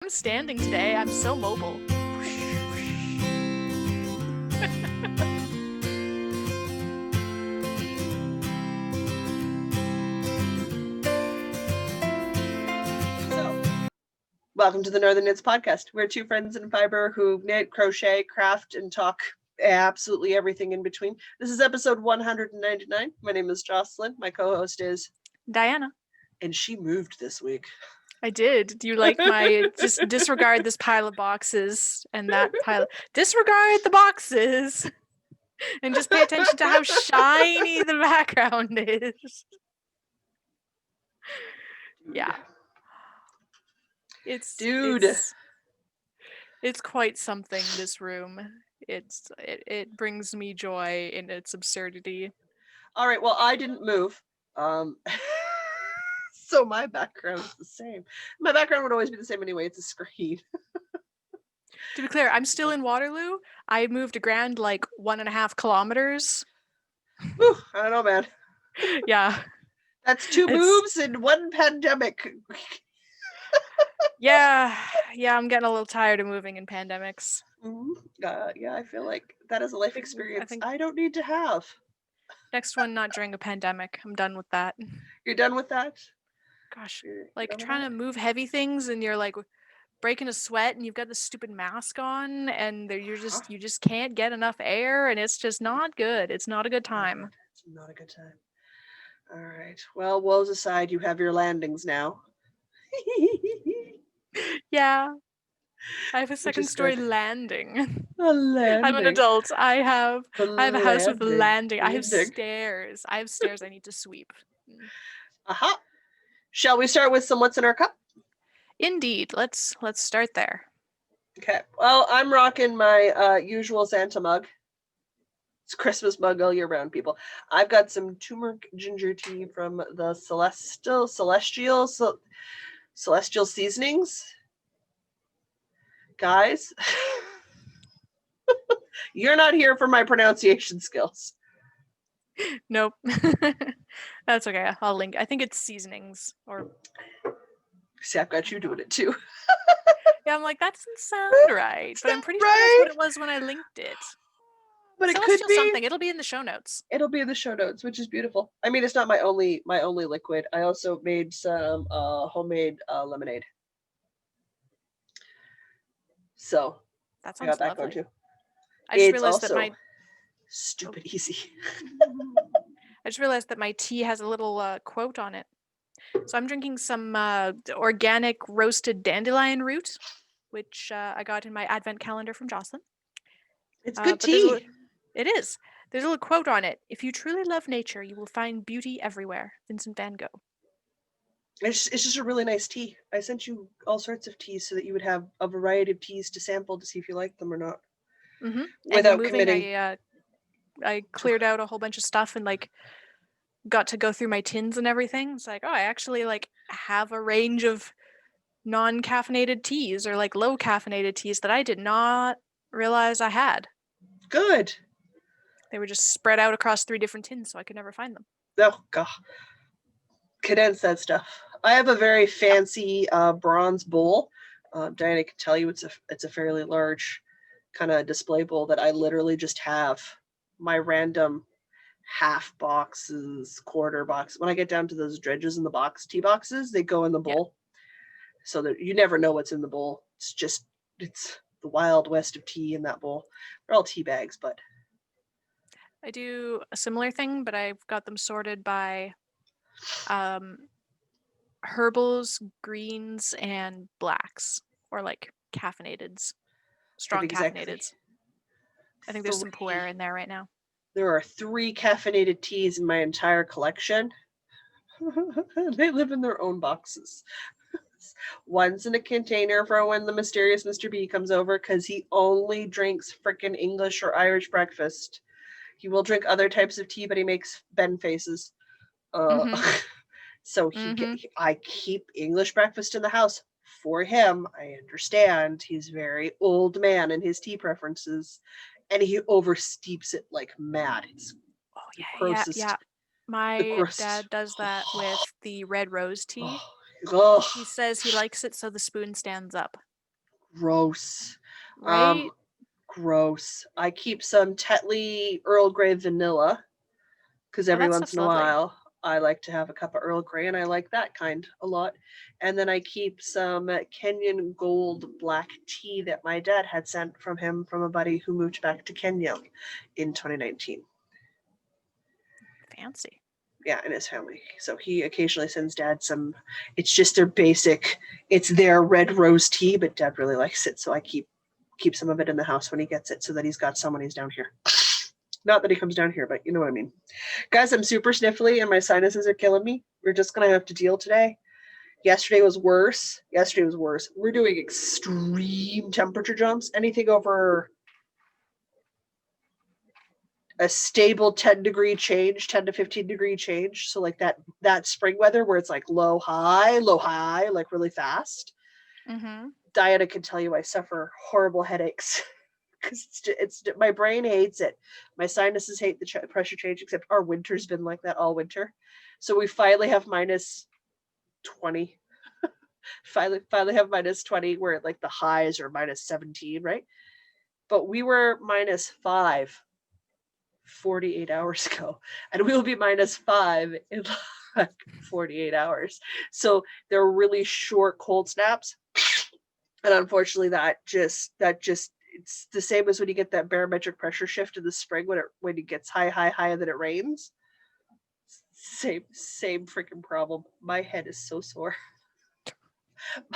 I'm standing today. I'm so mobile. Welcome to the Northern Knits Podcast. We're two friends in fiber who knit, crochet, craft, and talk absolutely everything in between. This is episode 199. My name is Jocelyn. My co-host is Diana. And she moved this week. I did. Do you like my just disregard this pile of boxes and that pile? Disregard the boxes and just pay attention to how shiny the background is. Yeah. It's quite something, this room. It brings me joy in its absurdity. All right, well, I didn't move. So my background is the same. My background would always be the same anyway. It's a screen. To be clear, I'm still in Waterloo. I moved a grand 1.5 kilometers. Whew, I don't know, man. Yeah. That's two moves in one pandemic. Yeah, I'm getting a little tired of moving in pandemics. Yeah, I feel like that is a life experience I don't need to have. Next one, not during a pandemic. I'm done with that. You're done with that? Gosh, trying to move heavy things and you're breaking a sweat and you've got this stupid mask on and you just can't get enough air and it's just not good. It's not a good time. It's not a good time. All right. Well, woes aside, you have your landings now. Yeah. I have a second story landing. A landing. I'm an adult. I have a house with a landing. I have stairs. I need to sweep. Aha. Shall we start with some what's in our cup? Indeed. Let's start there. Okay. Well, I'm rocking my usual Santa mug. It's a Christmas mug all year round, people. I've got some turmeric ginger tea from the Celestial Seasonings. Guys, you're not here for my pronunciation skills. Nope. That's okay. I'll link. I think it's seasonings or. See, I've got you doing it too. Yeah, I'm like, that doesn't sound right, but I'm pretty sure that's what it was when I linked it. But it could be something. It'll be in the show notes. It'll be in the show notes, which is beautiful. I mean, it's not my only liquid. I also made some homemade lemonade. So that sounds I got lovely. that going too. I just realized that my stupid easy. I just realized that my tea has a little quote on it. So I'm drinking some organic roasted dandelion root, which I got in my advent calendar from Jocelyn. It's good tea. It is. There's a little quote on it. If you truly love nature, you will find beauty everywhere. Vincent van Gogh. It's just a really nice tea. I sent you all sorts of teas so that you would have a variety of teas to sample to see if you like them or not. Mm-hmm. Without committing. I cleared out a whole bunch of stuff and got to go through my tins and everything. It's like, oh, I actually have a range of non-caffeinated teas or low caffeinated teas that I did not realize I had. Good. They were just spread out across 3 different tins, so I could never find them. Oh god. Condense that stuff. I have a very fancy bronze bowl. Diana can tell you it's a fairly large kind of display bowl that I literally just have my random half boxes, quarter box. When I get down to those dredges in the box, tea boxes, they go in the bowl. Yeah. So that you never know what's in the bowl. It's the wild west of tea in that bowl. They're all tea bags, but I do a similar thing, but I've got them sorted by herbals, greens, and blacks, or caffeinateds, strong caffeinateds. I think there's some pu'er in there right now. There are 3 caffeinated teas in my entire collection. They live in their own boxes. One's in a container for when the mysterious Mr. B comes over because he only drinks frickin' English or Irish breakfast. He will drink other types of tea, but he makes Ben faces. So I keep English breakfast in the house for him. I understand he's very old man in his tea preferences, and he oversteeps it like mad. It's yeah. My dad does that with the red rose tea. He says he likes it so the spoon stands up. Gross. right? Gross. I keep some Tetley Earl Grey vanilla because Oh, every that once stuff's in a lovely. while I like to have a cup of Earl Grey, and I like that kind a lot. And then I keep some Kenyan Gold black tea that my dad had sent from him from a buddy who moved back to Kenya in 2019. Fancy. Yeah, in his family. So he occasionally sends dad some. It's just their basic. It's their red rose tea, but dad really likes it, so I keep some of it in the house when he gets it, so that he's got some when he's down here. Not that he comes down here, but you know what I mean. Guys, I'm super sniffly and my sinuses are killing me. We're just gonna have to deal today. Yesterday was worse. We're doing extreme temperature jumps. Anything over a stable 10-degree change, 10 to 15-degree change. So like that spring weather where it's like low, high, like really fast. Mm-hmm. Diana can tell you I suffer horrible headaches because it's my brain hates it. My sinuses hate the pressure change, except our winter's been like that all winter. So we finally have minus 20. finally have minus 20 where like the highs are minus 17, right? But we were minus 5 48 hours ago, and we will be minus 5 in like 48 hours. So they're really short cold snaps. And unfortunately that just it's the same as when you get that barometric pressure shift in the spring when it gets high, and then it rains. Same freaking problem. My head is so sore.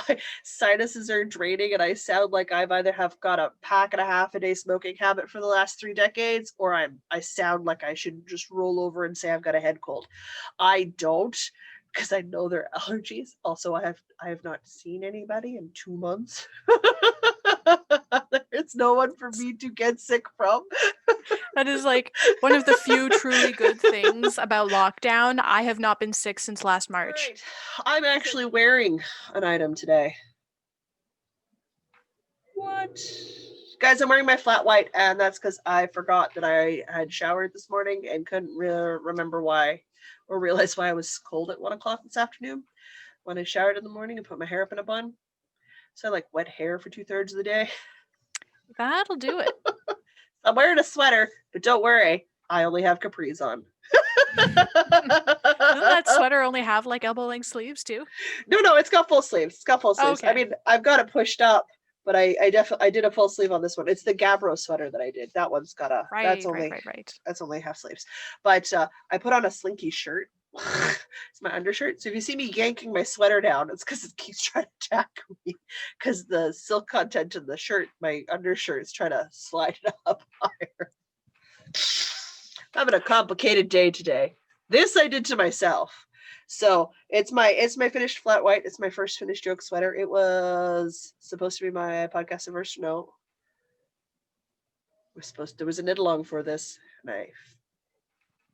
My sinuses are draining, and I sound like I've either have got a pack and a half a day smoking habit for the last 3 decades, or I sound like I should just roll over and say I've got a head cold. I don't, because I know they're allergies. Also, I have not seen anybody in 2 months. There's no one for me to get sick from. That is like one of the few truly good things about lockdown. I have not been sick since last March. Right. I'm actually wearing an item today. What? Guys, I'm wearing my flat white, and that's because I forgot that I had showered this morning and couldn't remember why or realize why I was cold at 1 o'clock this afternoon when I showered in the morning and put my hair up in a bun. So I like wet hair for 2/3 of the day. That'll do it. I'm wearing a sweater, but don't worry, I only have capris on. Doesn't that sweater only have like elbow length sleeves too? No, it's got full sleeves. It's got full sleeves. Okay. I mean, I've got it pushed up, but I definitely I did a full sleeve on this one. It's the Gabbro sweater that I did. That one's got a Right. that's only half sleeves. But I put on a slinky shirt. It's my undershirt. So if you see me yanking my sweater down, it's because it keeps trying to attack me. Because the silk content in the shirt, my undershirt, is trying to slide it up higher. I'm having a complicated day today. This I did to myself. So it's my finished flat white. It's my first finished joke sweater. It was supposed to be my podcast anniversary. No, there was a knit along for this, and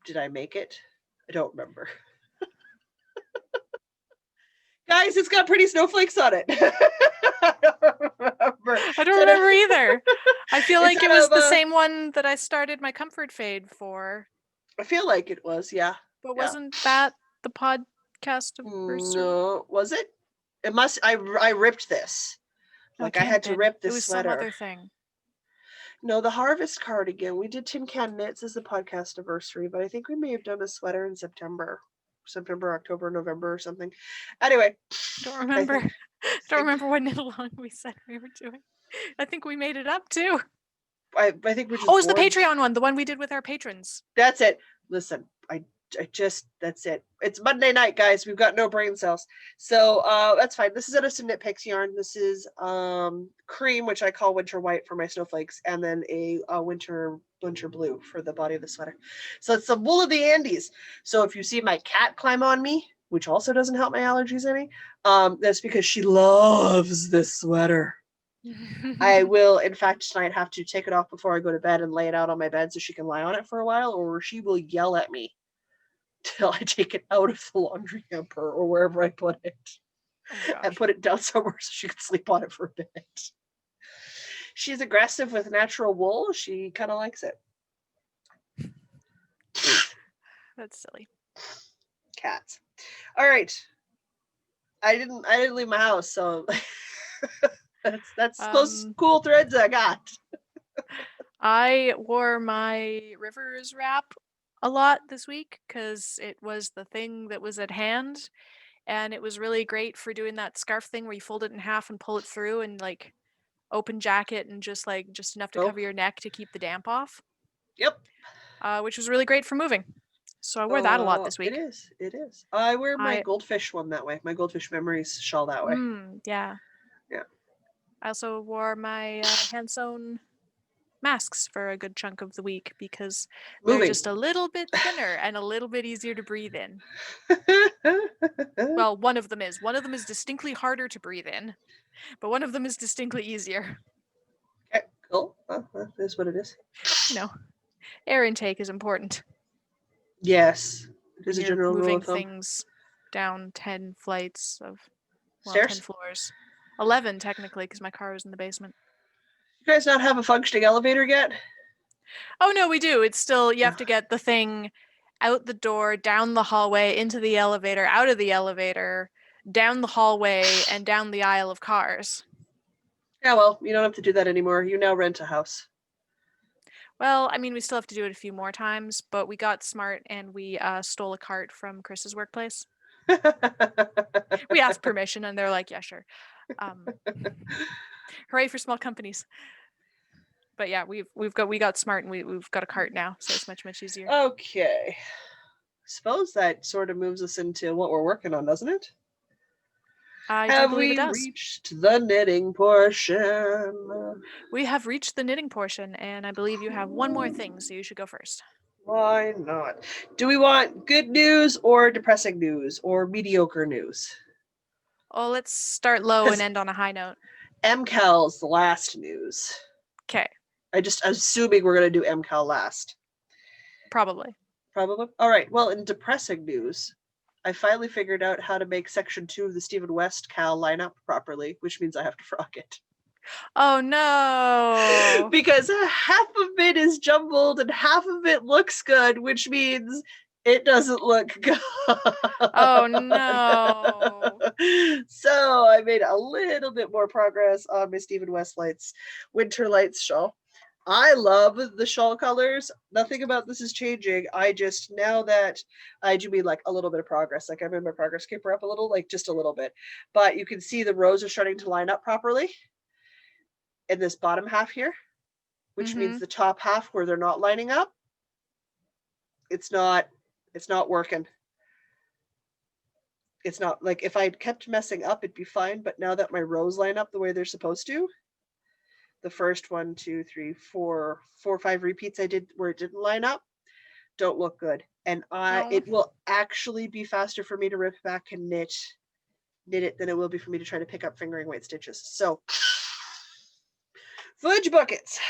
did I make it? I don't remember. Guys, it's got pretty snowflakes on it. I don't remember. I don't remember either. I feel like it was the same one that I started my comfort fade for. I feel like it was, yeah. But wasn't that the podcast anniversary? No, was it? It must. I ripped this. Like I had to rip this sweater. It was some other thing. No, the Harvest cardigan. We did Tin Can Knits as the podcast anniversary, but I think we may have done a sweater in September, October, November, or something. Anyway, don't remember. Don't remember what knit along we said we were doing. I think we made it up too. I think we're just. Oh, it's the Patreon one, the one we did with our patrons. That's it. Listen, that's it. It's Monday night, guys. We've got no brain cells. So that's fine. This is out of some Knitpicks yarn. This is cream, which I call winter white for my snowflakes, and then a winter blue for the body of the sweater. So it's some wool of the Andes. So if you see my cat climb on me, which also doesn't help my allergies any, that's because she loves this sweater. I will, in fact, tonight have to take it off before I go to bed and lay it out on my bed so she can lie on it for a while, or she will yell at me till I take it out of the laundry hamper or wherever I put it, and put it down somewhere so she can sleep on it for a bit. She's aggressive with natural wool. She kind of likes it. That's silly. Cats. All right. I didn't leave my house, so That's close cool threads I got. I wore my Rivers wrap a lot this week because it was the thing that was at hand, and it was really great for doing that scarf thing where you fold it in half and pull it through and like open jacket and just enough to Oh. cover your neck to keep the damp off. Yep. Which was really great for moving. So I wore that a lot this week. It is. I wear my I goldfish one that way. My goldfish memories shawl that way. yeah. Yeah. I also wore my hand sewn masks for a good chunk of the week because they're just a little bit thinner and a little bit easier to breathe in. Well, one of them is. One of them is distinctly harder to breathe in, but one of them is distinctly easier. Okay, cool. Well, that is what it is. You know, air intake is important. Yes, it is a You're general rule moving of thumb. things down 10 flights of, well, Stairs? 10 floors. 11 technically because my car was in the basement. You guys not have a functioning elevator yet? Oh no, we do. It's still, you have to get the thing out the door, down the hallway, into the elevator, out of the elevator, down the hallway, and down the aisle of cars. Yeah, well, you don't have to do that anymore. You now rent a house. Well, I mean, we still have to do it a few more times, but we got smart and we stole a cart from Chris's workplace. We asked permission and they're like, yeah, sure. Hooray for small companies. But yeah, we got smart and we've got a cart now, so it's much easier. Okay. Suppose that sort of moves us into what we're working on, doesn't it? Have we reached the knitting portion? We have reached the knitting portion, and I believe you have one more thing, so you should go first. Why not? Do we want good news or depressing news or mediocre news? Oh, let's start low and end on a high note. MCAL's the last news. Okay. I'm assuming we're going to do MCAL last. Probably. All right. Well, in depressing news, I finally figured out how to make section 2 of the Stephen West Cal line up properly, which means I have to frog it. Oh no! Because half of it is jumbled and half of it looks good, which means it doesn't look good. Oh no! So I made a little bit more progress on my Stephen West Winter Lights shawl. I love the shawl colors. Nothing about this is changing. Now that I do mean like a little bit of progress. Like I made my progress keeper up a little, like just a little bit. But you can see the rows are starting to line up properly in this bottom half here, which means the top half where they're not lining up, it's not working. It's not like if I'd kept messing up, it'd be fine. But now that my rows line up the way they're supposed to, the first 1, 2, 3, 4, 5 repeats I did where it didn't line up don't look good. And it will actually be faster for me to rip back and knit it than it will be for me to try to pick up fingering weight stitches. So fudge buckets.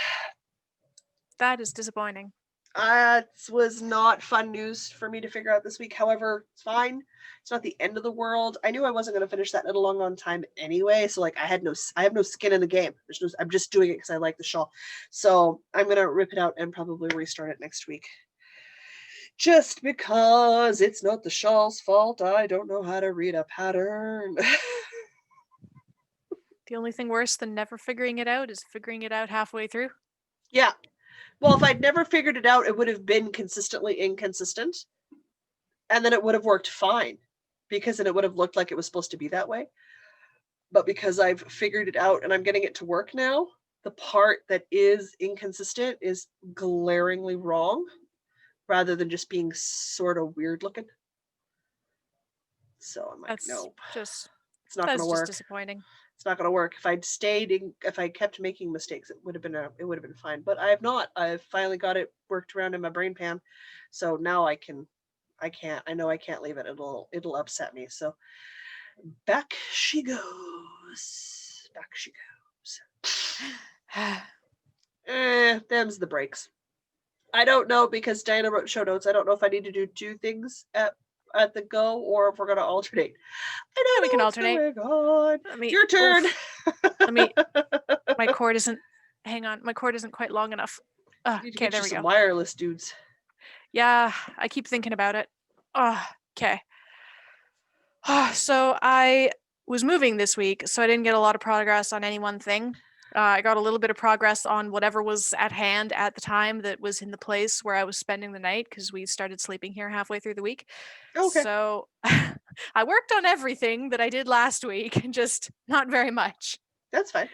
That is disappointing. It was not fun news for me to figure out this week. However, it's fine. It's not the end of the world. I knew I wasn't going to finish that knit along on time anyway, so like I have no skin in the game. I'm just doing it because I like the shawl. So I'm going to rip it out and probably restart it next week. Just because it's not the shawl's fault. I don't know how to read a pattern. The only thing worse than never figuring it out is figuring it out halfway through. Yeah. Well, if I'd never figured it out, it would have been consistently inconsistent. And then it would have worked fine. Because then it would have looked like it was supposed to be that way. But because I've figured it out and I'm getting it to work now, the part that is inconsistent is glaringly wrong. Rather than just being sort of weird looking. So I'm like, nope. It's not going to work. Just disappointing. It's not going to work. If I kept making mistakes, it would have been fine. But I have not. I've finally got it worked around in my brain pan. So now I know I can't leave it. It'll upset me. So back she goes. Them's the breaks. I don't know because Diana wrote show notes. I don't know if I need to do 2 things at the go or if we're going to alternate. I know we can alternate. Your turn. My cord isn't. Hang on, my cord isn't quite long enough. Okay, there we go. Some wireless dudes. Yeah, I keep thinking about it. Okay. So I was moving this week, so I didn't get a lot of progress on any one thing. I got a little bit of progress on whatever was at hand at the time that was in the place where I was spending the night, because we started sleeping here halfway through the week. Okay. So I worked on everything that I did last week, just not very much. That's fine.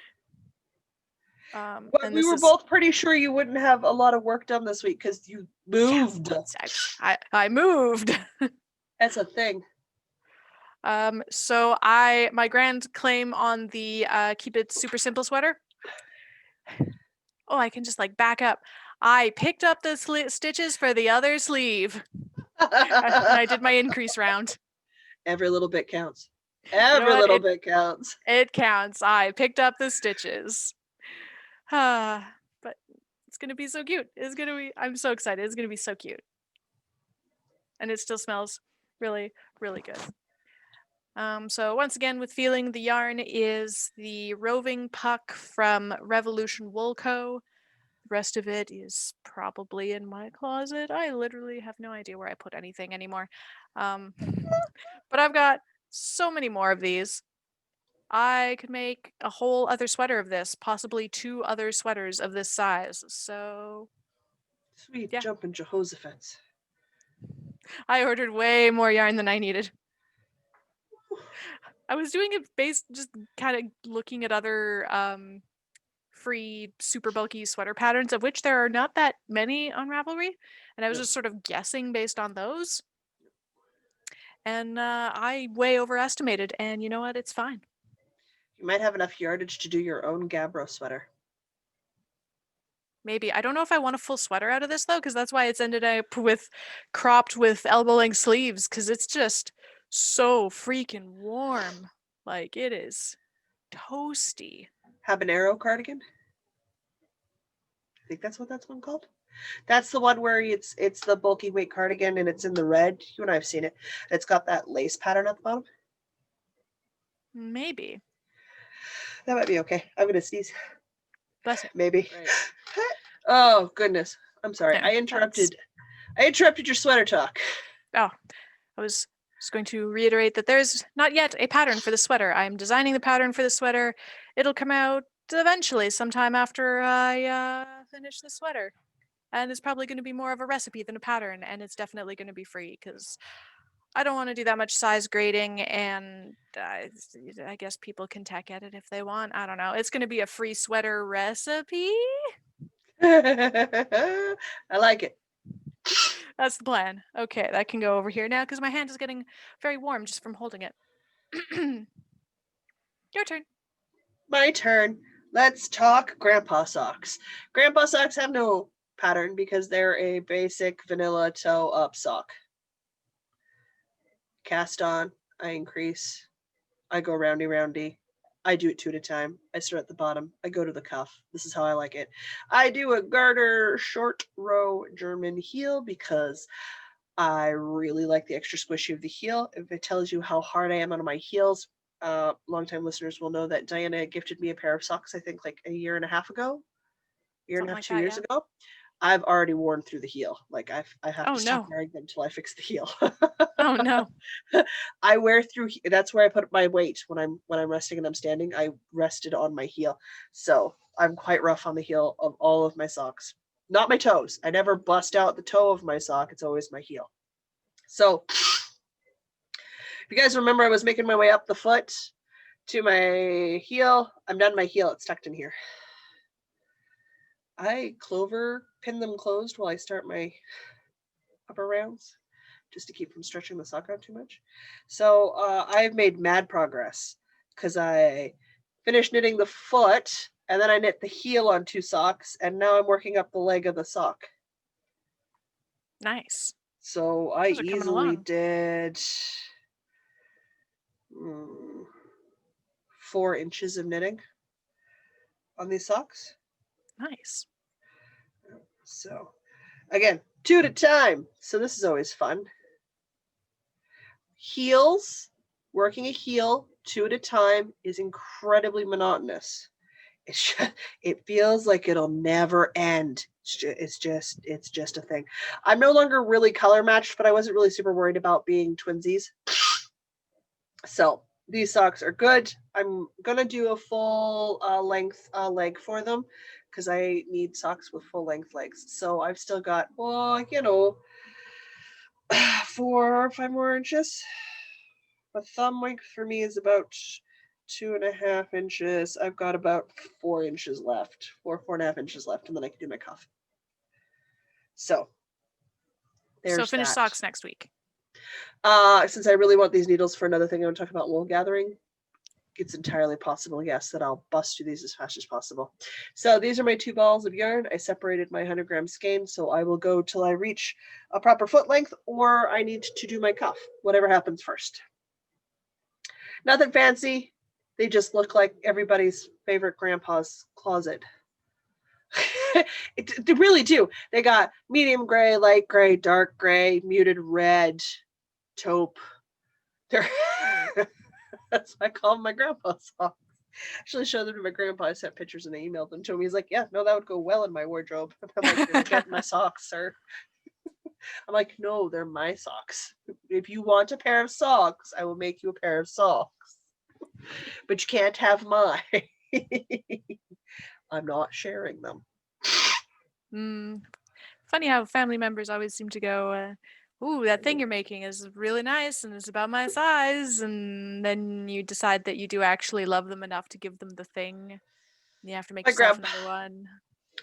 But And we were both pretty sure you wouldn't have a lot of work done this week because you moved. Yeah, I moved. That's a thing. So my grand claim on the keep it super simple sweater. Oh, I can just like back up. I picked up the stitches for the other sleeve. And I did my increase round. Every little bit counts. Every little bit counts. It counts. I picked up the stitches. But it's gonna be so cute. I'm so excited. It's gonna be so cute. And it still smells really, really good. So once again, with feeling, the yarn is the Roving Puck from Revolution Wool Co. The rest of it is probably in my closet. I literally have no idea where I put anything anymore. But I've got so many more of these. I could make a whole other sweater of this, possibly 2 other sweaters of this size. So Sweet yeah. jumping Jehoshaphat. I ordered way more yarn than I needed. I was doing it just kind of looking at other free super bulky sweater patterns, of which there are not that many on Ravelry, and I was just sort of guessing based on those. And I way overestimated, and you know what? It's fine. You might have enough yardage to do your own Gabbro sweater. Maybe. I don't know if I want a full sweater out of this, though, because that's why it's ended up with cropped with elbow-length sleeves, because it's just so freaking warm. Like, it is toasty. Habanero cardigan? I think that's what that's one called. That's the one where it's the bulky weight cardigan and it's in the red. You and I have seen it. It's got that lace pattern at the bottom. Maybe. That might be okay. I'm gonna sneeze. Bless you. Maybe. Right. Oh goodness. I'm sorry. Yeah, I interrupted your sweater talk. Oh, I was just going to reiterate that there's not yet a pattern for the sweater. I'm designing the pattern for the sweater. It'll come out eventually, sometime after I finish the sweater. And it's probably going to be more of a recipe than a pattern, and it's definitely going to be free, because I don't want to do that much size grading, and I guess people can tech edit if they want. I don't know. It's going to be a free sweater recipe. I like it. That's the plan. Okay, that can go over here now, because my hand is getting very warm just from holding it. Your turn. My turn. Let's talk grandpa socks. Grandpa socks have no pattern because they're a basic vanilla toe up sock. Cast on, I increase, I go roundy. I do it 2 at a time. I start at the bottom. I go to the cuff. This is how I like it. I do a garter short row German heel because I really like the extra squishy of the heel. If it tells you how hard I am on my heels, longtime listeners will know that Diana gifted me a pair of socks, I think like a year and a half ago, Something 2 years ago. I've already worn through the heel. Like I have to stop no. wearing them until I fix the heel. Oh no. I wear through. That's where I put my weight when I'm resting and I'm standing. I rested on my heel, so I'm quite rough on the heel of all of my socks. Not my toes. I never bust out the toe of my sock. It's always my heel. So, if you guys remember, I was making my way up the foot to my heel. I'm done my heel. It's tucked in here. I clover pin them closed while I start my upper rounds, just to keep from stretching the sock out too much. So I've made mad progress because I finished knitting the foot and then I knit the heel on 2 socks, and now I'm working up the leg of the sock. Nice. So I easily did 4 inches of knitting on these socks. Nice. So again, 2 at a time. So this is always fun. Heels, working a heel 2 at a time is incredibly monotonous. It feels like it'll never end. It's just a thing. I'm no longer really color matched, but I wasn't really super worried about being twinsies. So These socks are good. I'm gonna do a full length leg for them because I need socks with full length legs. So I've still got, well, 4 or 5 more inches. A thumb length for me is about 2.5 inches. I've got about 4 inches left, 4.5 inches left, and then I can do my cuff. So there's So finish that. socks next week. Since I really want these needles for another thing I want to talk about, wool gathering, it's entirely possible, yes, that I'll bust through these as fast as possible. So these are my 2 balls of yarn. I separated my 100-gram skein, so I will go till I reach a proper foot length, or I need to do my cuff, whatever happens first. Nothing fancy. They just look like everybody's favorite grandpa's closet. They really do. They got medium gray, light gray, dark gray, muted red, taupe. They're that's why I call them my grandpa's socks. Actually showed them to my grandpa. I sent pictures and I emailed them to him. He's like, yeah, no, that would go well in my wardrobe. I'm like, you're looking at my socks, sir. I'm like, no, they're my socks. If you want a pair of socks, I will make you a pair of socks. But you can't have mine. I'm not sharing them. Funny how family members always seem to go, ooh, that thing you're making is really nice and it's about my size. And then you decide that you do actually love them enough to give them the thing. And you have to make yourself another one.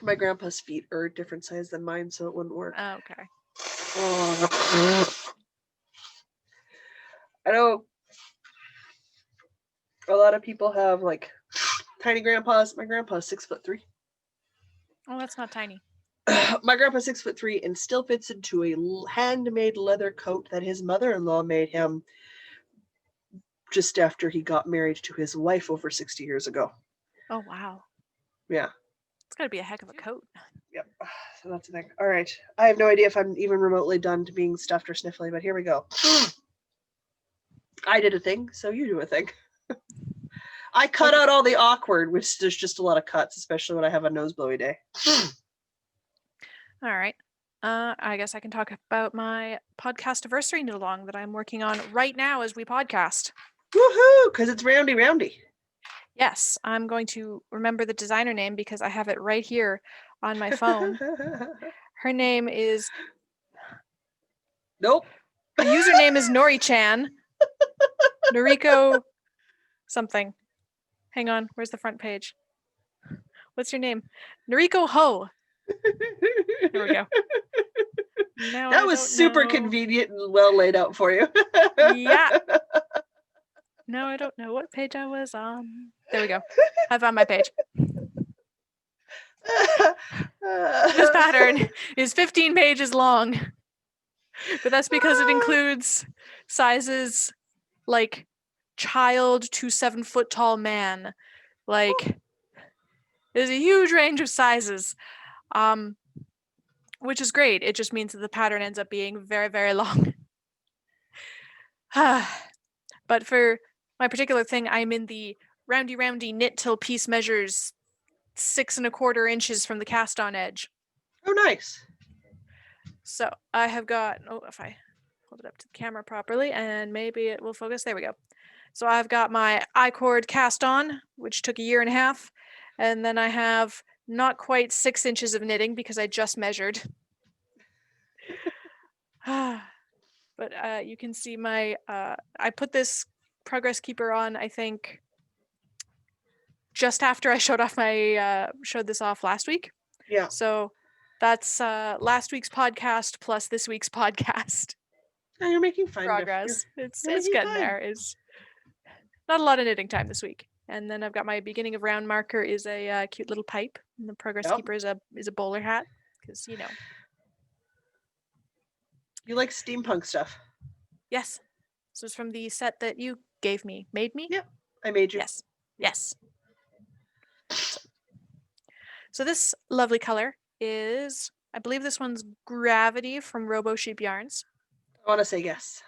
My grandpa's feet are a different size than mine, so it wouldn't work. Oh, okay. I know a lot of people have like tiny grandpas. My grandpa's 6'3". Oh, that's not tiny. My grandpa's 6'3" and still fits into a handmade leather coat that his mother-in-law made him just after he got married to his wife over 60 years ago. Oh, wow. Yeah. It's got to be a heck of a coat. Yep. So that's the thing. All right. I have no idea if I'm even remotely done to being stuffed or sniffly, but here we go. I did a thing, so you do a thing. I cut out all the awkward, which there's just a lot of cuts, especially when I have a nose blowy day. All right. I guess I can talk about my podcast anniversary knit along that I'm working on right now as we podcast. Woohoo! Because it's roundy roundy. Yes, I'm going to remember the designer name because I have it right here on my phone. Her name is... Nope. Her username is Nori-chan. Noriko something. Hang on, where's the front page? What's your name? Noriko Ho. Here we go. Now that was super convenient and well laid out for you. Yeah. No, I don't know what page I was on. There we go. I found my page. This pattern is 15 pages long. But that's because it includes sizes like child to 7 foot tall man. Like, there's a huge range of sizes. Which is great. It just means that the pattern ends up being very, very long. But for my particular thing, I'm in the roundy knit till piece measures 6 1/4 inches from the cast on edge. Oh, nice. So I have got, if I hold it up to the camera properly and maybe it will focus. There we go. So I've got my I-cord cast on, which took 1.5 years. And then I have not quite 6 inches of knitting because I just measured. But you can see my, I put this progress keeper on, I think, just after I showed this off last week. Yeah. So that's last week's podcast plus this week's podcast. Oh, you're making fine progress. It's getting there. It's not a lot of knitting time this week. And then I've got my beginning of round marker is a cute little pipe, and the progress keeper is a bowler hat because you know. You like steampunk stuff? Yes. This was from the set that you gave me. Made me? Yep. I made you. Yes. So this lovely color is, I believe this one's Gravity from Robo Sheep Yarns. I want to say yes.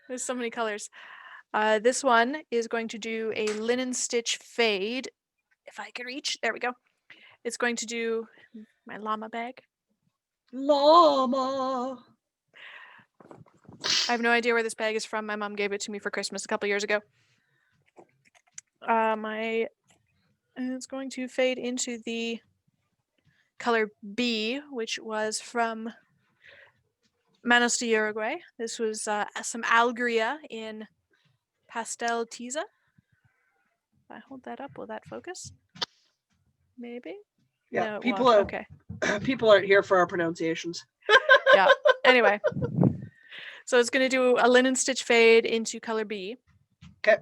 There's so many colors. This one is going to do a linen stitch fade. If I can reach, there we go. It's going to do my llama bag. Llama. I have no idea where this bag is from. My mom gave it to me for Christmas a couple years ago. It's going to fade into the color B, which was from Manos de Uruguay. This was some Algria in Pastel Tiza. If I hold that up, will that focus? Maybe? Yeah, No, it people won't. are Okay. people aren't here for our pronunciations. Yeah. Anyway. So it's going to do a linen stitch fade into color B. Okay.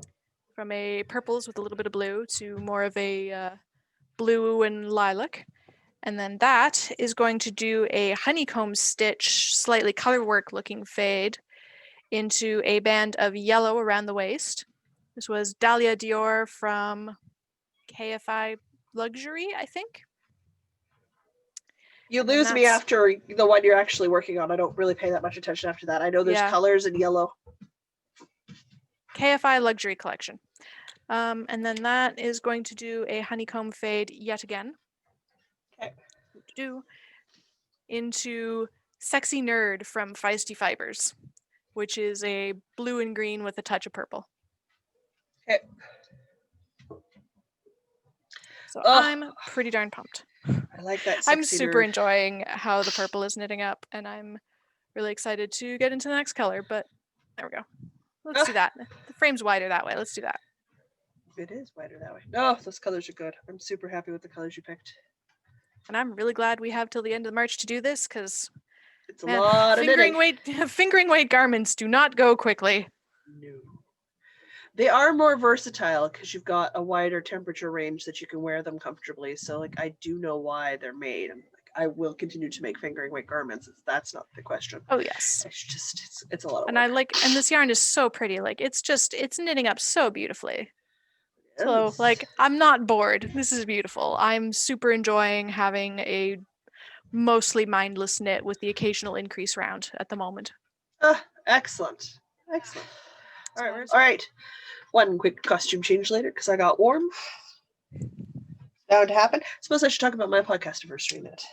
From a purples with a little bit of blue to more of a blue and lilac. And then that is going to do a honeycomb stitch, slightly color work looking fade into a band of yellow around the waist. This was Dahlia Dior from KFI Luxury, I think. You And then lose me that's- after the one you're actually working on. I don't really pay that much attention after that. I know there's Yeah. colors in yellow. KFI Luxury Collection. And then that is going to do a honeycomb fade yet again. Okay. Into Sexy Nerd from Feisty Fibers, which is a blue and green with a touch of purple. Okay. So I'm pretty darn pumped. I like that. I'm Sexy super nerd. enjoying how the purple is knitting up, and I'm really excited to get into the next color, but there we go. Let's do that. The frame's wider that way. Let's do that. It is wider that way. No, those colors are good. I'm super happy with the colors you picked. And I'm really glad we have till the end of March to do this, because it's a lot of knitting. Fingering weight garments do not go quickly. No. They are more versatile because you've got a wider temperature range that you can wear them comfortably. So, like, I do know why they're made. And like, I will continue to make fingering weight garments. That's not the question. Oh yes. It's just it's a lot of and work. And this yarn is so pretty. Like it's knitting up so beautifully. So like I'm not bored. This is beautiful. I'm super enjoying having a mostly mindless knit with the occasional increase round at the moment. Excellent. All right. One quick costume change later because I got warm. Bound to happen. Suppose I should talk about my podcast anniversary knit.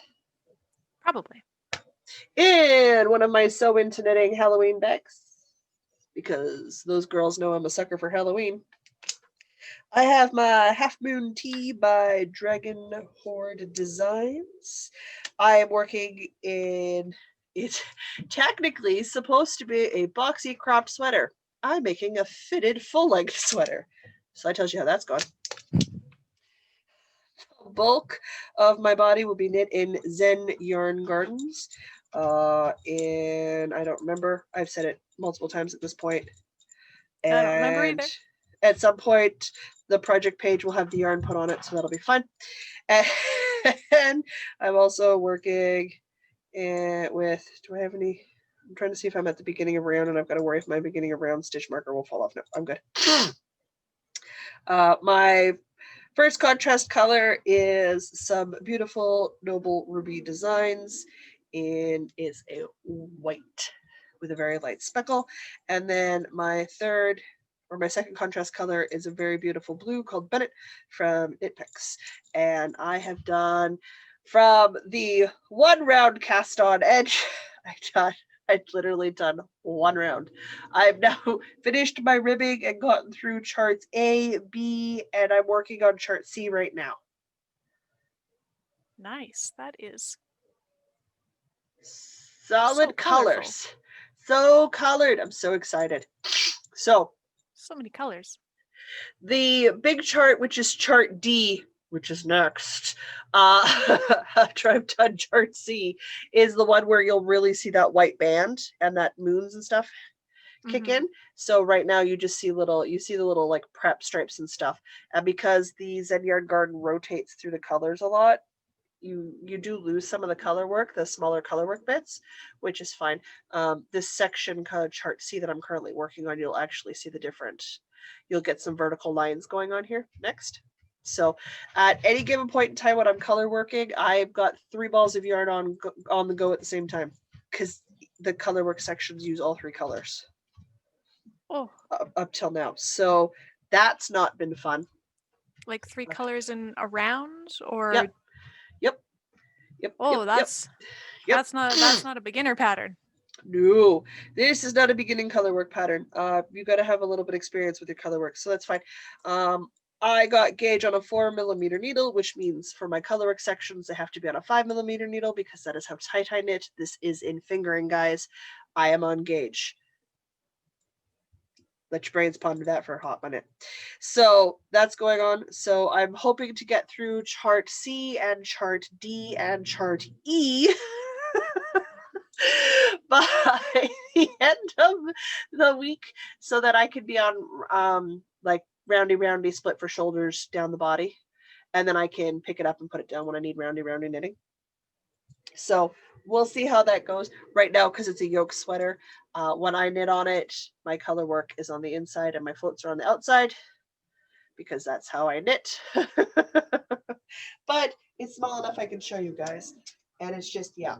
Probably. In one of my so into knitting Halloween bags, because those girls know I'm a sucker for Halloween, I have my Half Moon Tea by Dragon Horde Designs. I am working in, it's technically supposed to be a boxy cropped sweater. I'm making a fitted full-length sweater. So I tells you how that's gone. The bulk of my body will be knit in Zen Yarn Gardens. And I don't remember. I've said it multiple times at this point. And I don't remember either. At some point, the project page will have the yarn put on it, so that'll be fun. And I'm also working with, do I have any? I'm trying to see if I'm at the beginning of round, and I've got to worry if my beginning of round stitch marker will fall off. No, I'm good. My first contrast color is some beautiful Noble Ruby Designs, and it's a white with a very light speckle. And then my second contrast color is a very beautiful blue called Bennett from Knit Picks. And I have done from the one round cast on edge, I've literally done one round. I've now finished my ribbing and gotten through charts A, B, and I'm working on chart C right now. Nice. That is solid so colors. So colored. I'm so excited. So many colors. The big chart, which is chart D, which is next, after I've done chart C, is the one where you'll really see that white band and that moons and stuff kick in. So right now you just see the little like prep stripes and stuff. And because the Zen Yarn Garden rotates through the colors a lot, you do lose some of the color work, the smaller color work bits, which is fine. This section called chart C that I'm currently working on, you'll actually see you'll get some vertical lines going on here next. So at any given point in time when I'm color working, I've got 3 balls of yarn on the go at the same time because the color work sections use all 3 colors. Up till now. So that's not been fun. Like 3 colors in a round, or Yep. that's not a beginner pattern. No, this is not a beginning color work pattern. You got to have a little bit of experience with your color work, so that's fine. I got gauge on a 4mm needle, which means for my color work sections, they have to be on a 5mm needle because that is how tight I knit. This is in fingering, guys. I am on gauge. Let your brains ponder that for a hot minute. So that's going on. So I'm hoping to get through chart C and chart D and chart E by the end of the week so that I can be on like roundy split for shoulders down the body. And then I can pick it up and put it down when I need roundy knitting. So we'll see how that goes. Right now, because it's a yoke sweater, when I knit on it, my color work is on the inside and my floats are on the outside because that's how I knit. But it's small enough I can show you guys. And it's just, yeah,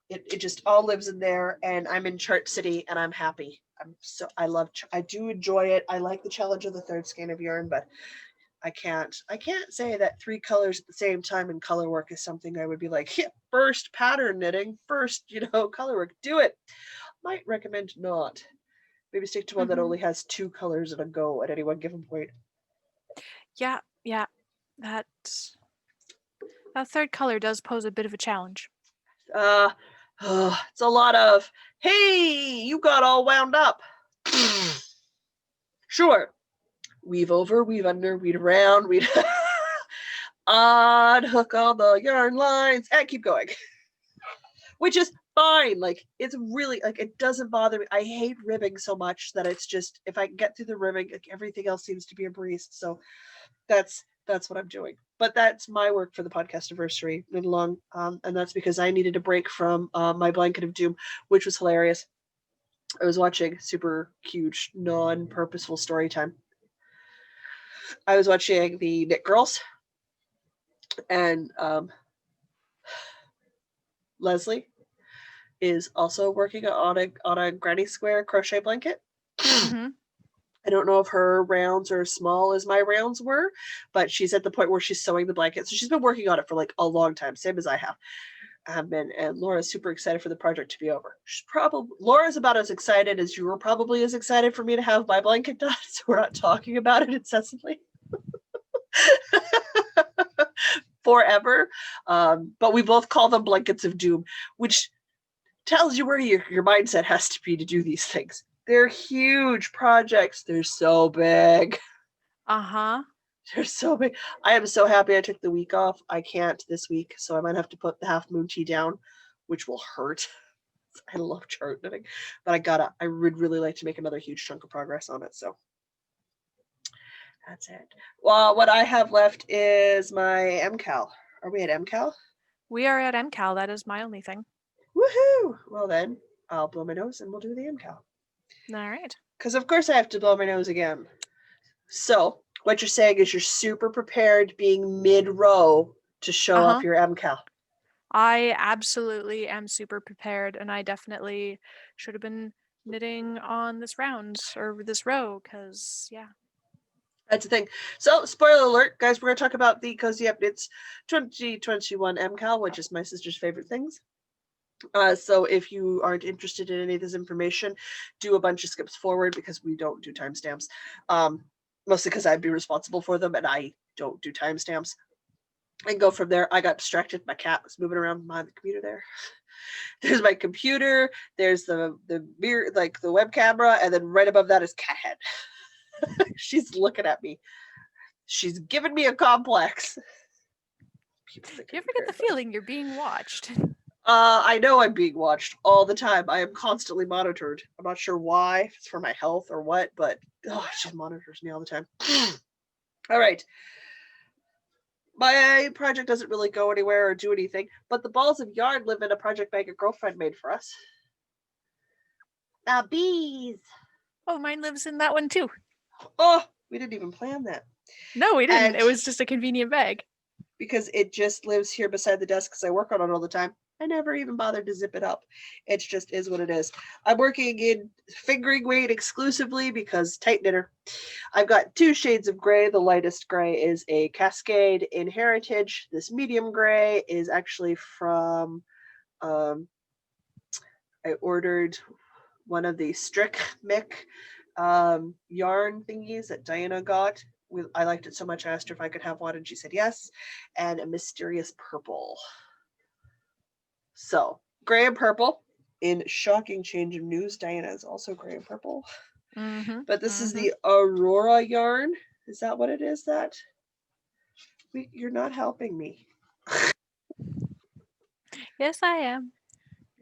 it just all lives in there. And I'm in Chart City and I'm happy. I do enjoy it. I like the challenge of the third skein of yarn, but I can't say that 3 colors at the same time in color work is something I would be like, yeah, first pattern knitting, first, color work, do it. Might recommend not. Maybe stick to one that only has 2 colors at a go at any one given point. Yeah. That third color does pose a bit of a challenge. It's a lot of, hey, you got all wound up. Sure. Weave over, weave under, weave around, weave unhook all the yarn lines and keep going. Which is fine. Like, it's really, like, it doesn't bother me. I hate ribbing so much that it's just, if I can get through the ribbing, like, everything else seems to be a breeze. So that's what I'm doing. But that's my work for the podcast anniversary knit along. And that's because I needed a break from my Blanket of Doom, which was hilarious. I was watching super huge, non-purposeful story time. I was watching the Knit Girls, and Leslie is also working on a granny square crochet blanket. I don't know if her rounds are as small as my rounds were, but she's at the point where she's sewing the blanket. So she's been working on it for like a long time, same as I have. And Laura's super excited for the project to be over. Laura's about as excited as you were probably as excited for me to have my blanket done, so we're not talking about it incessantly. Forever. But we both call them blankets of doom, which tells you where your mindset has to be to do these things. They're huge projects. They're so big. They're so big. I am so happy I took the week off. I can't this week, so I might have to put the half moon tea down, which will hurt. I love chart knitting, but I would really like to make another huge chunk of progress on it. So that's it. Well, what I have left is my MCAL. Are we at MCAL? We are at MCAL. That is my only thing. Woohoo! Well then, I'll blow my nose and we'll do the MCAL. All right. Because of course I have to blow my nose again. So what you're saying is you're super prepared being mid-row to show off your MCAL. I absolutely am super prepared, and I definitely should have been knitting on this round or this row, because yeah. That's the thing. So, spoiler alert, guys, we're going to talk about the Cozy Up Knits 2021 MCAL, which is my sister's favorite things. So if you aren't interested in any of this information, do a bunch of skips forward because we don't do timestamps. Mostly because I'd be responsible for them and I don't do timestamps. And go from there. I got distracted. My cat was moving around behind the computer there. There's my computer. There's the mirror, like the web camera, and then right above that is Cat Head. She's looking at me. She's giving me a complex. Do you ever get the feeling you're being watched? I know I'm being watched all the time. I am constantly monitored. I'm not sure why, if it's for my health or what, but she monitors me all the time. All right. My project doesn't really go anywhere or do anything, but the balls of yarn live in a project bag a girlfriend made for us. The bees. Oh, mine lives in that one too. Oh, we didn't even plan that. No, we didn't. It was just a convenient bag. Because it just lives here beside the desk because I work on it all the time. I never even bothered to zip it up. It just is what it is. I'm working in fingering weight exclusively because tight knitter. I've got 2 shades of gray. The lightest gray is a Cascade in Heritage. This medium gray is actually from, I I ordered one of the Strick Mick yarn thingies that Diana got. I liked it so much, I asked her if I could have one, and she said yes. And a mysterious purple. So, gray and purple. In shocking change of news, Diana is also gray and purple. Mm-hmm. But this is the Aurora yarn. Is that what it is? That you're not helping me. Yes, I am.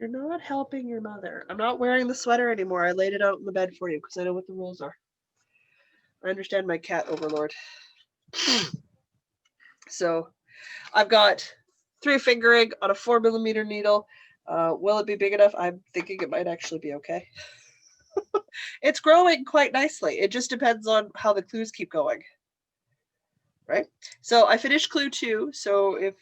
You're not helping your mother. I'm not wearing the sweater anymore. I laid it out in the bed for you because I know what the rules are. I understand my cat overlord. So I've got 3 fingering on a 4mm needle. Will it be big enough? I'm thinking it might actually be okay. It's growing quite nicely. It just depends on how the clues keep going. Right? So I finished clue 2. So if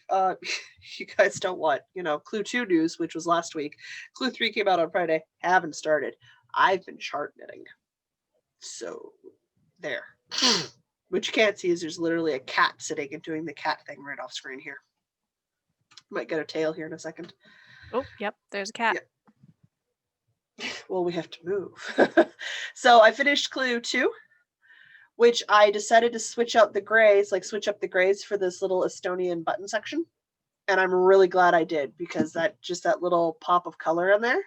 you guys don't want, clue 2 news, which was last week, clue 3 came out on Friday. Haven't started. I've been chart knitting. So there. What you can't see is there's literally a cat sitting and doing the cat thing right off screen here. Might get a tail here in a second. Oh, yep, there's a cat. Yep. Well, we have to move. So I finished clue 2, which I decided to switch out the grays, switch up the grays for this little Estonian button section. And I'm really glad I did, because that little pop of color in there.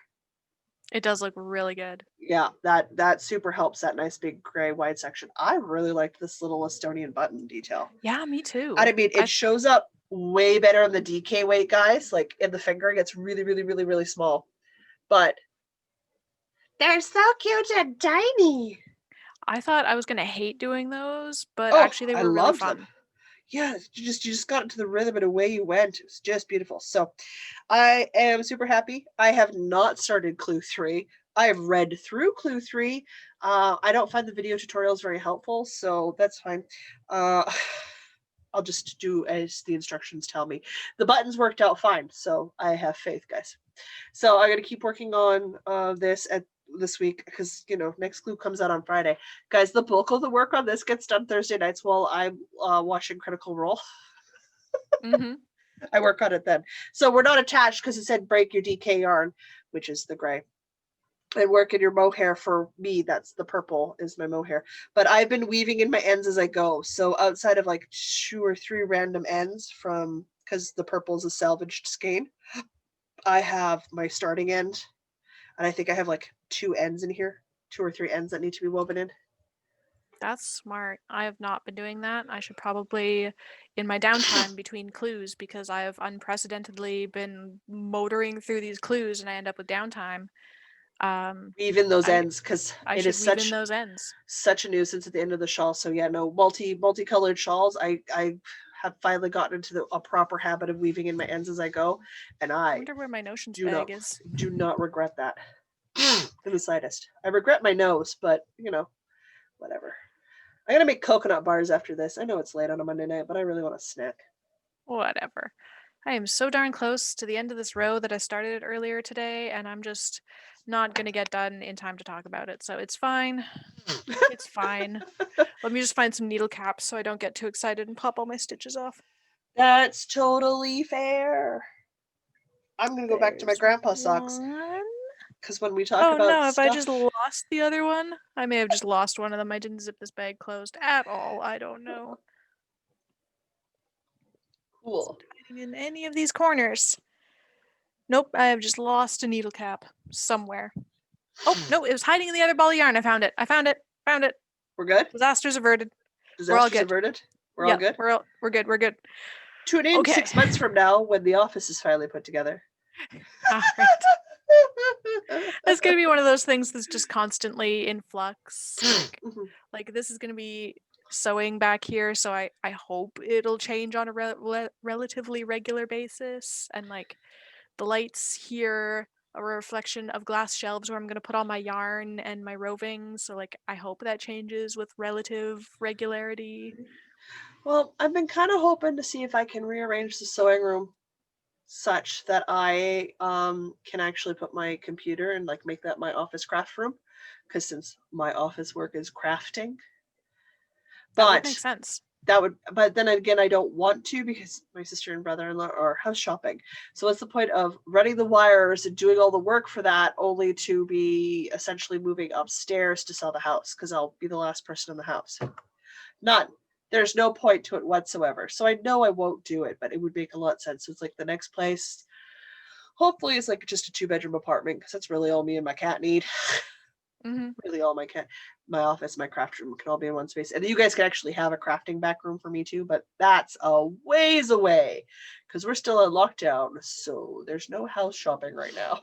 It does look really good. Yeah, that super helps that nice big gray wide section. I really liked this little Estonian button detail. Yeah, me too. I mean, it shows up way better in the DK weight, guys. Like in the fingering, it's really, really, really, really small. But they're so cute and tiny. I thought I was gonna hate doing those, but actually they were really fun. Them. Yeah, you just got into the rhythm and away you went. It was just beautiful. So I am super happy. I have not started clue 3. I have read through clue 3. I don't find the video tutorials very helpful, so that's fine. I'll just do as the instructions tell me. The buttons worked out fine, so I have faith, guys. So I'm going to keep working on this week, because next clue comes out on Friday. Guys, the bulk of the work on this gets done Thursday nights while I'm watching Critical Role. I work on it then. So we're not attached, because it said break your DK yarn, which is the gray. And work in your mohair for me, that's the purple, is my mohair. But I've been weaving in my ends as I go. So outside of 2 or 3 random ends because the purple is a salvaged skein, I have my starting end. And I think I have 2 ends in here, 2 or 3 ends that need to be woven in. That's smart. I have not been doing that. I should probably, in my downtime between clues, because I have unprecedentedly been motoring through these clues and I end up with downtime. Weave in those ends, because it is such a nuisance at the end of the shawl. So yeah, no, multicolored shawls. I have finally gotten into a proper habit of weaving in my ends as I go, and I wonder where my notions bag is. Do not regret that in the slightest. I regret my nose, but whatever. I'm gonna make coconut bars after this. I know it's late on a Monday night, but I really want a snack. Whatever. I am so darn close to the end of this row that I started earlier today, and I'm just not gonna get done in time to talk about it. So it's fine. It's fine. Let me just find some needle caps so I don't get too excited and pop all my stitches off. That's totally fair. I'm gonna go back to my grandpa socks. Because when we talk about have I just lost the other one? I may have just lost one of them. I didn't zip this bag closed at all. I don't know. Cool. Hiding in any of these corners. Nope, I have just lost a needle cap somewhere. Oh, no, it was hiding in the other ball of yarn. I found it. We're good? Disasters averted. We're all good. Averted? We're all good? We're good. Tune in 6 months from now when the office is finally put together. All right. That's going to be one of those things that's just constantly in flux. Like this is going to be sewing back here, so I hope it'll change on a relatively regular basis. And the lights here are a reflection of glass shelves where I'm going to put all my yarn and my roving. So I hope that changes with relative regularity. Well, I've been kind of hoping to see if I can rearrange the sewing room such that I can actually put my computer and make that my office craft room, because since my office work is crafting. That would make sense. that would, but then again, I don't want to because my sister and brother-in-law are house shopping. So what's the point of running the wires and doing all the work for that only to be essentially moving upstairs to sell the house because I'll be the last person in the house. None. There's no point to it whatsoever. So I know I won't do it, but it would make a lot of sense. So it's like the next place, hopefully it's like just a 2-bedroom apartment because that's really all me and my cat need. Mm-hmm. Really all my office, my craft room can all be in one space. And you guys can actually have a crafting back room for me too, but that's a ways away because we're still in lockdown. So there's no house shopping right now.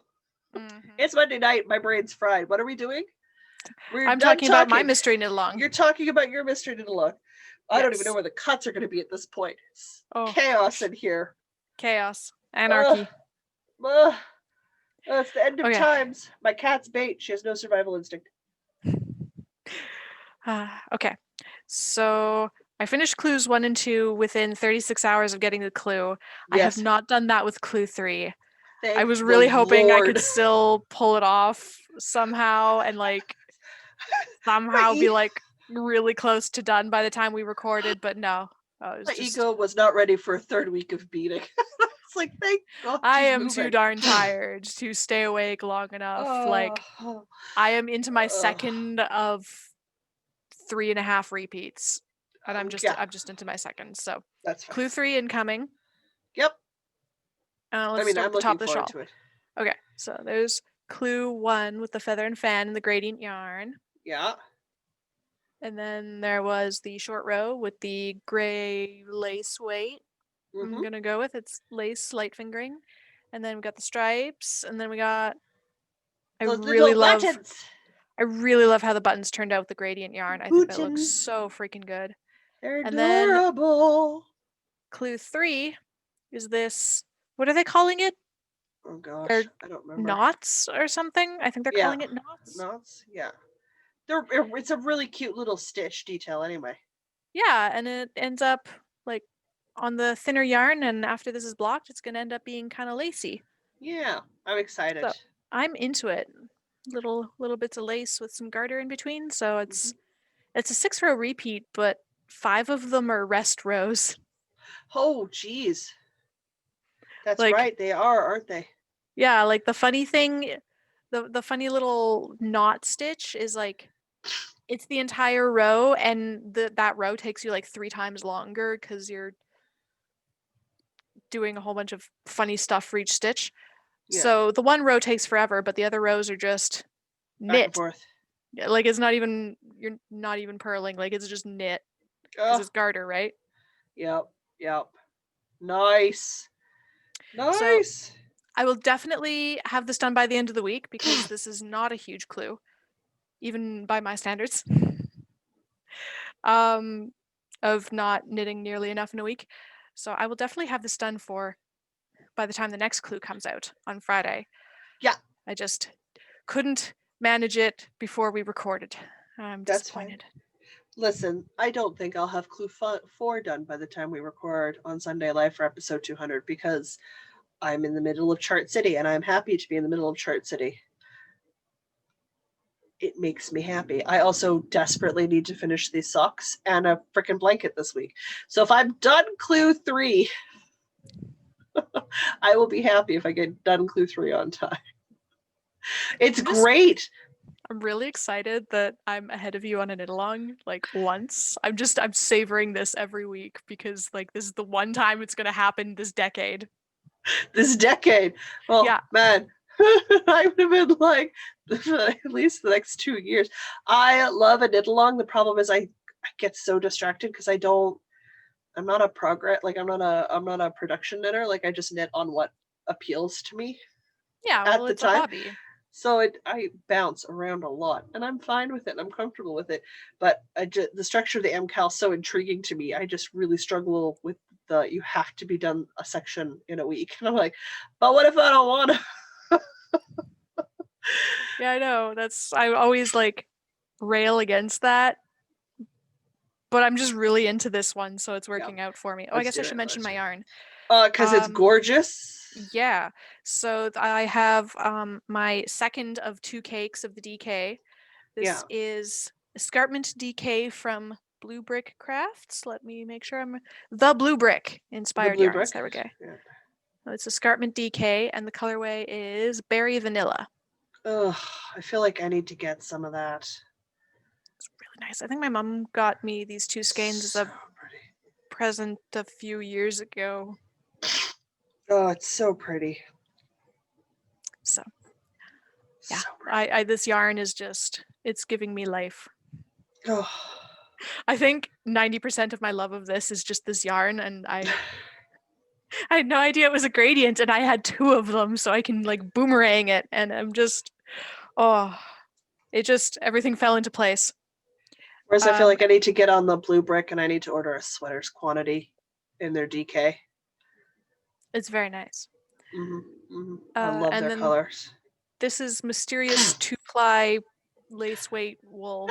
Mm-hmm. It's Monday night. My brain's fried. What are we doing? I'm talking about my mystery knit along. You're talking about your mystery knit along. I don't even know Yes. where the cuts are going to be at this point. It's Oh, chaos gosh. in here. Chaos. Anarchy. It's the end of Okay. times. My cat's bait. She has no survival instinct. Okay. So I finished clues 1 and 2 within 36 hours of getting the clue. I have Yes. not done that with clue 3. Thank I was really the hoping I Lord. could still pull it off somehow and like somehow be like really close to done by the time we recorded, but no. My ego was not ready for a third week of beating. It's like, thank God. I she's am moving. too darn tired to stay awake long enough. Like I am into my second of 3.5 repeats. And I'm just into my second. So that's fine. clue 3 incoming. Yep. Let's start I'm with the top looking of the forward shawl. to it. Okay, so there's clue 1 with the feather and fan and the gradient yarn. Yeah. And then there was the short row with the gray lace weight. Mm-hmm. I'm gonna go with it's lace light fingering. And then we got the stripes, and then we got Those little buttons. I really love how the buttons turned out with the gradient yarn. I think that looks so freaking good. They're and adorable. Then clue 3 is this, what are they calling it? Oh gosh, They're I don't remember. knots or something? I think they're calling it knots. Knots? Yeah. It's a really cute little stitch detail anyway. Yeah, and it ends up like on the thinner yarn, and after this is blocked, it's going to end up being kind of lacy. Yeah, I'm excited. So I'm into it. Little bits of lace with some garter in between. So it's a 6-row repeat, but 5 of them are rest rows. Oh, geez. That's like, right. They are, aren't they? Yeah, like the funny thing, the funny little knot stitch is like, it's the entire row, and that row takes you like 3 times longer because you're doing a whole bunch of funny stuff for each stitch. Yeah. So the one row takes forever, but the other rows are just knit. Back and forth. Like it's not even, you're not even purling, like it's just knit because it's garter, right? Yep. Nice. So I will definitely have this done by the end of the week because this is not a huge clue, even by my standards, of not knitting nearly enough in a week. So I will definitely have this done by the time the next clue comes out on Friday. Yeah. I just couldn't manage it before we recorded. I'm disappointed. Fine. Listen, I don't think I'll have clue 4 done by the time we record on Sunday Live for episode 200 because I'm in the middle of Chart City and I'm happy to be in the middle of Chart City. It makes me happy. I also desperately need to finish these socks and a freaking blanket this week. So if I'm done clue 3, I will be happy if I get done clue 3 on time. It's great. I'm really excited that I'm ahead of you on a knit along like once. I'm savoring this every week because like this is the one time it's going to happen this decade. Well, yeah. Man, I would have been like at least the next 2 years. I love a knit along. The problem is I get so distracted because I'm not a production knitter. Like I just knit on what appeals to me. Yeah, well, it's a hobby. So I bounce around a lot, and I'm fine with it. I'm comfortable with it. But the structure of the MCAL is so intriguing to me. I just really struggle with you have to be done a section in a week. And I'm like, but what if I don't want to? Yeah, I know. I always like rail against that. But I'm just really into this one, so it's working out for me. Oh, I guess I should mention my yarn. Because it's gorgeous. Yeah. So I have my second of 2 cakes of the DK. This is Escarpment DK from Blue Brick Crafts. Let me make sure I'm the Blue Brick The inspired blue yarns. brick. There we go. Yeah. It's Escarpment DK, and the colorway is Berry Vanilla. Ugh, I feel like I need to get some of that. It's really nice. I think my mom got me these two skeins as So a pretty. present a few years ago. Oh, it's so pretty. So yeah, So pretty. I this yarn is just, it's giving me life. Oh. I think 90% of my love of this is just this yarn, and I had no idea it was a gradient, and I had two of them, so I can like boomerang it, and I'm just, oh, it just, everything fell into place. Whereas I feel like I need to get on the blue brick and I need to order a sweaters quantity in their DK. It's very nice. I love And their then colors. this is mysterious 2-ply lace weight wool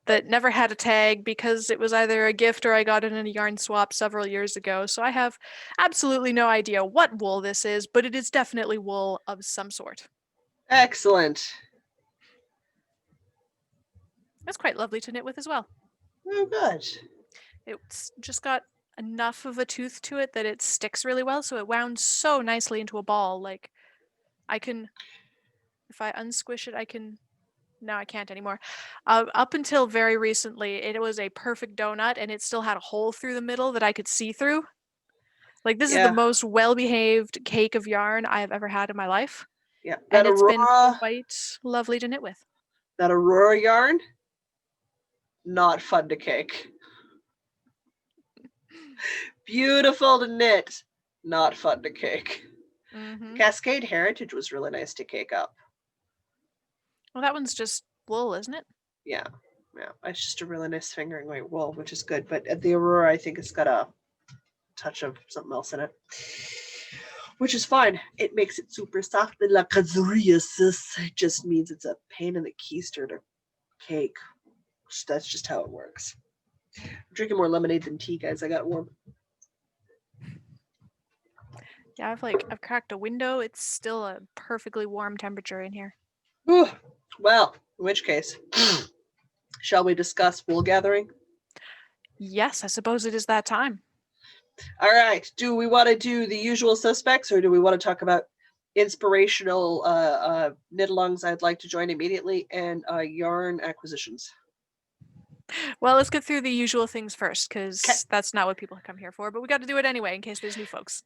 that never had a tag because it was either a gift or I got it in a yarn swap several years ago. So I have absolutely no idea what wool this is, but it is definitely wool of some sort. Excellent. That's quite lovely to knit with as well. Oh, good. It's just got enough of a tooth to it that it sticks really well, so it wound so nicely into a ball. Like, I can, if I unsquish it, I can, no, I can't anymore. Up until very recently, it was a perfect donut, and it still had a hole through the middle that I could see through. Like, this is the Yeah. most well-behaved cake of yarn I have ever had in my life. Yeah. And it's been quite lovely to knit with. That Aurora yarn, not fun to cake. Beautiful to knit, not fun to cake. Mm-hmm. Cascade Heritage was really nice to cake up. Well, that one's just wool, isn't it? Yeah. Yeah. It's just a really nice fingering weight wool, which is good. But at the Aurora, I think it's got a touch of something else in it, which is fine. It makes it super soft. And luxurious just means it's a pain in the keister to cake. That's just how it works. I'm drinking more lemonade than tea, guys. I got warm. Yeah, I've cracked a window. It's still a perfectly warm temperature in here. Whew. Well, in which case, shall we discuss wool gathering? Yes, I suppose it is that time. All right. Do we want to do the usual suspects, or do we want to talk about inspirational knit-alongs I'd like to join immediately and yarn acquisitions? Well, let's get through the usual things first, because 'Kay. that's not what people come here for, but we got to do it anyway in case there's new folks.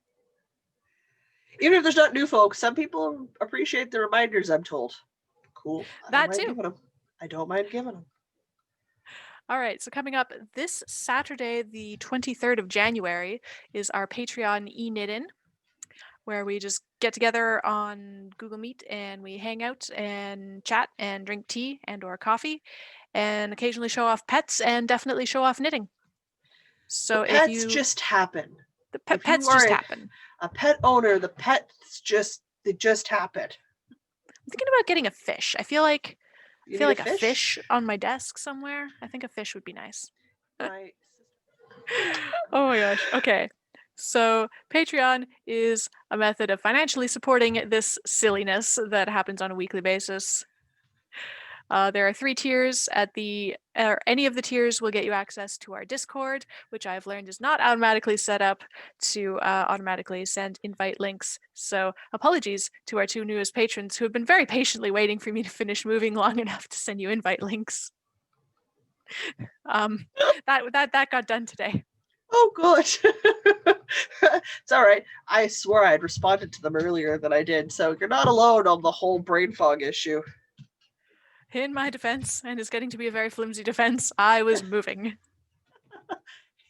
Even if there's not new folks, some people appreciate the reminders, I'm told. Cool. That too. I don't mind giving them. All right, so coming up this Saturday, the 23rd of January, is our Patreon e-knit-in, where we just get together on Google Meet and we hang out and chat and drink tea and or coffee and occasionally show off pets and definitely show off knitting. So the pets if you just happen. the If pets you are just happen. A pet owner, the pets just happen. I'm thinking about getting a fish. I feel like a fish on my desk somewhere. I think a fish would be nice. My Oh my gosh. Okay. So Patreon is a method of financially supporting this silliness that happens on a weekly basis. There are 3 tiers. Any of the tiers will get you access to our Discord, which I've learned is not automatically set up to automatically send invite links. So apologies to our 2 newest patrons who have been very patiently waiting for me to finish moving long enough to send you invite links. That got done today. Oh, good. It's all right. I swore I had responded to them earlier than I did, so you're not alone on the whole brain fog issue. In my defense, and it's getting to be a very flimsy defense, I was moving.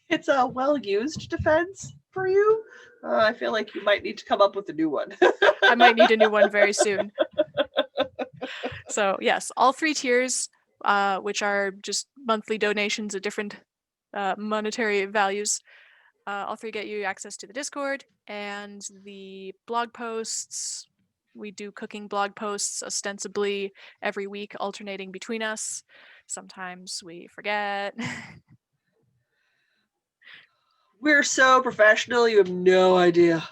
It's a well-used defense for you. I feel like you might need to come up with a new one. I might need a new one very soon. So yes, all 3 tiers, which are just monthly donations at different monetary values, all 3 get you access to the Discord and the blog posts. We do cooking blog posts ostensibly every week, alternating between us. Sometimes we forget. We're so professional, you have no idea.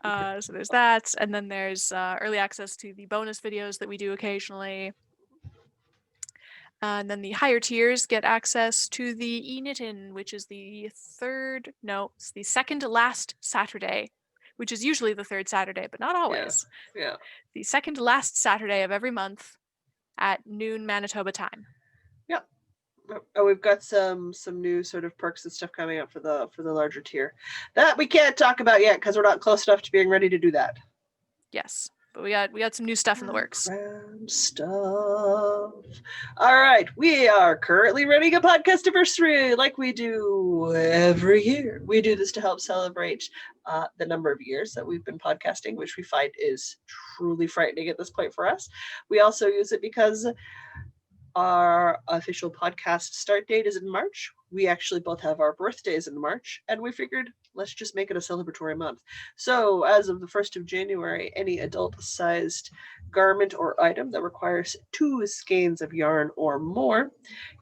So there's that, and then there's early access to the bonus videos that we do occasionally. And then the higher tiers get access to the e-knitting, which is it's the second to last Saturday, which is usually the third Saturday, but not always. Yeah. The second to last Saturday of every month at noon Manitoba time. Yep. Oh, we've got some new sort of perks and stuff coming up for the larger tier that we can't talk about yet because we're not close enough to being ready to do that. Yes, but we got some new stuff in the works. Stuff. All right, we are currently running a podcast anniversary like we do every year. We do this to help celebrate the number of years that we've been podcasting, which we find is truly frightening at this point for us. We also use it because our official podcast start date is in March. We actually both have our birthdays in March, and we figured let's just make it a celebratory month. So as of the 1st of January, any adult-sized garment or item that requires 2 skeins of yarn or more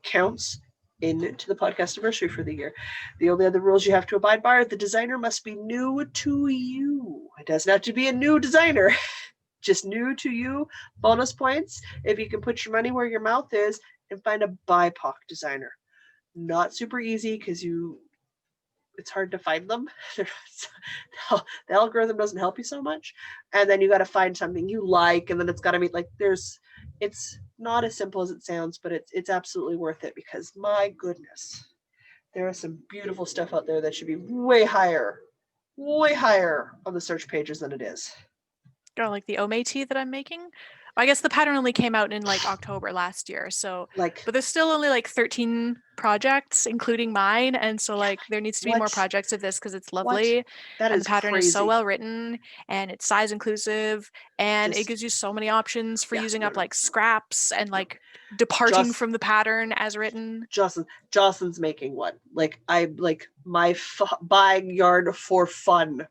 counts into the podcast anniversary for the year. The only other rules you have to abide by are the designer must be new to you. It doesn't have to be a new designer. Just new to you, bonus points if you can put your money where your mouth is and find a BIPOC designer. Not super easy because it's hard to find them. The algorithm doesn't help you so much. And then you got to find something you like, and then it's got to be like it's not as simple as it sounds, but it's absolutely worth it because my goodness, there is some beautiful stuff out there that should be way higher on the search pages than it is. Like the Ome tea that I'm making. I guess the pattern only came out in like October last year, so but there's still only like 13 projects, including mine, and so like there needs to be more projects of this because it's lovely. And the pattern is so well written, and it's size inclusive, and it gives you so many options for using up like scraps and like departing from the pattern as written. Jocelyn's making one. Like I like my buying yarn for fun.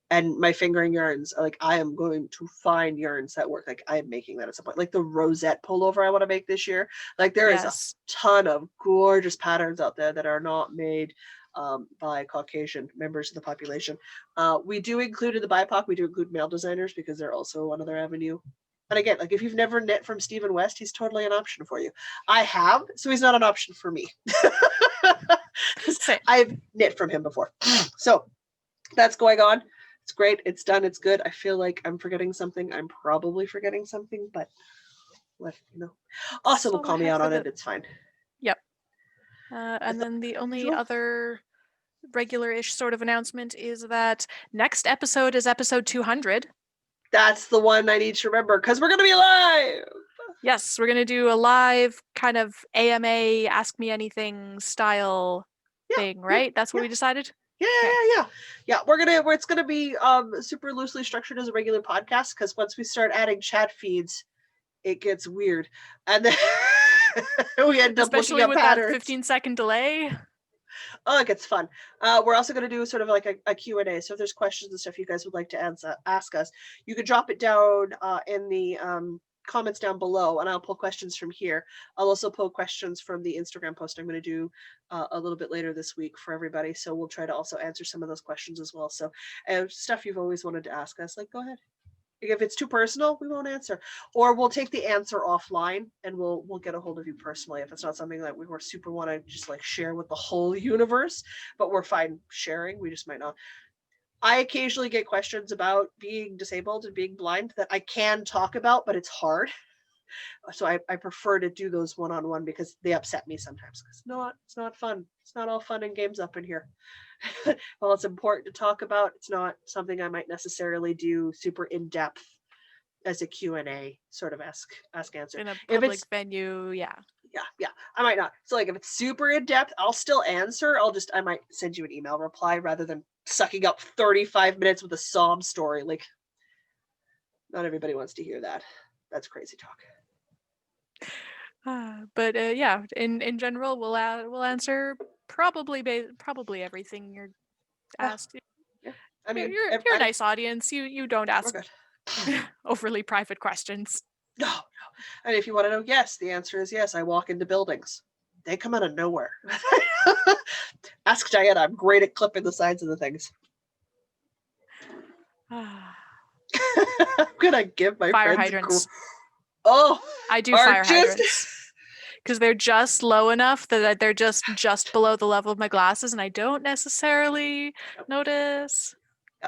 And my fingering yarns, like I am going to find yarns that work. Like I am making that at some point. Like the rosette pullover I want to make this year. Like there is a ton of gorgeous patterns out there that are not made by Caucasian members of the population. We do include in the BIPOC, we do include male designers because they're also another avenue. And again, like if you've never knit from Stephen West, he's totally an option for you. I have, so he's not an option for me. I've knit from him before. So that's going on. It's great. It's done. It's good. I feel like I'm forgetting something. I'm probably forgetting something, but Asa will call me out on it. It's fine. Yep. And then the only other regular-ish sort of announcement is that next episode is episode 200. That's the one I need to remember because we're going to be live. Yes, we're going to do a live kind of AMA, Ask Me Anything style thing, right? That's what we decided? Yeah. It's gonna be super loosely structured as a regular podcast because once we start adding chat feeds, it gets weird, and then we end up looking at patterns. That 15-second delay. Oh, it gets fun. We're also going to do sort of like a Q&A. So if there's questions and stuff you guys would like to ask us, you can drop it down in the comments down below, and I'll pull questions from here. I'll also pull questions from the Instagram post I'm going to do a little bit later this week for everybody. So we'll try to also answer some of those questions as well. So stuff you've always wanted to ask us, like, go ahead. If it's too personal, we won't answer, or we'll take the answer offline and we'll get a hold of you personally if it's not something that we were super want to just like share with the whole universe. But we're fine sharing. We just might not. I occasionally get questions about being disabled and being blind that I can talk about, but it's hard. So I prefer to do those one-on-one because they upset me sometimes. It's not fun. It's not all fun and games up in here. While it's important to talk about, it's not something I might necessarily do super in-depth as a Q&A sort of ask answer. In a public venue, yeah, I might not. So like if it's super in-depth, I'll still answer. I might send you an email reply rather than sucking up 35 minutes with a sob story. Like not everybody wants to hear that. That's crazy talk. But yeah, in general, we'll answer probably everything you're asked. Yeah. I mean, you're a nice audience. You don't ask overly private questions. No. And if you want to know, yes, the answer is yes. I walk into buildings. They come out of nowhere. Ask Diana. I'm great at clipping the sides of the things. I'm gonna give my fire friends hydrants. Oh, I do fire hydrants because they're just low enough that they're just below the level of my glasses, and I don't necessarily notice.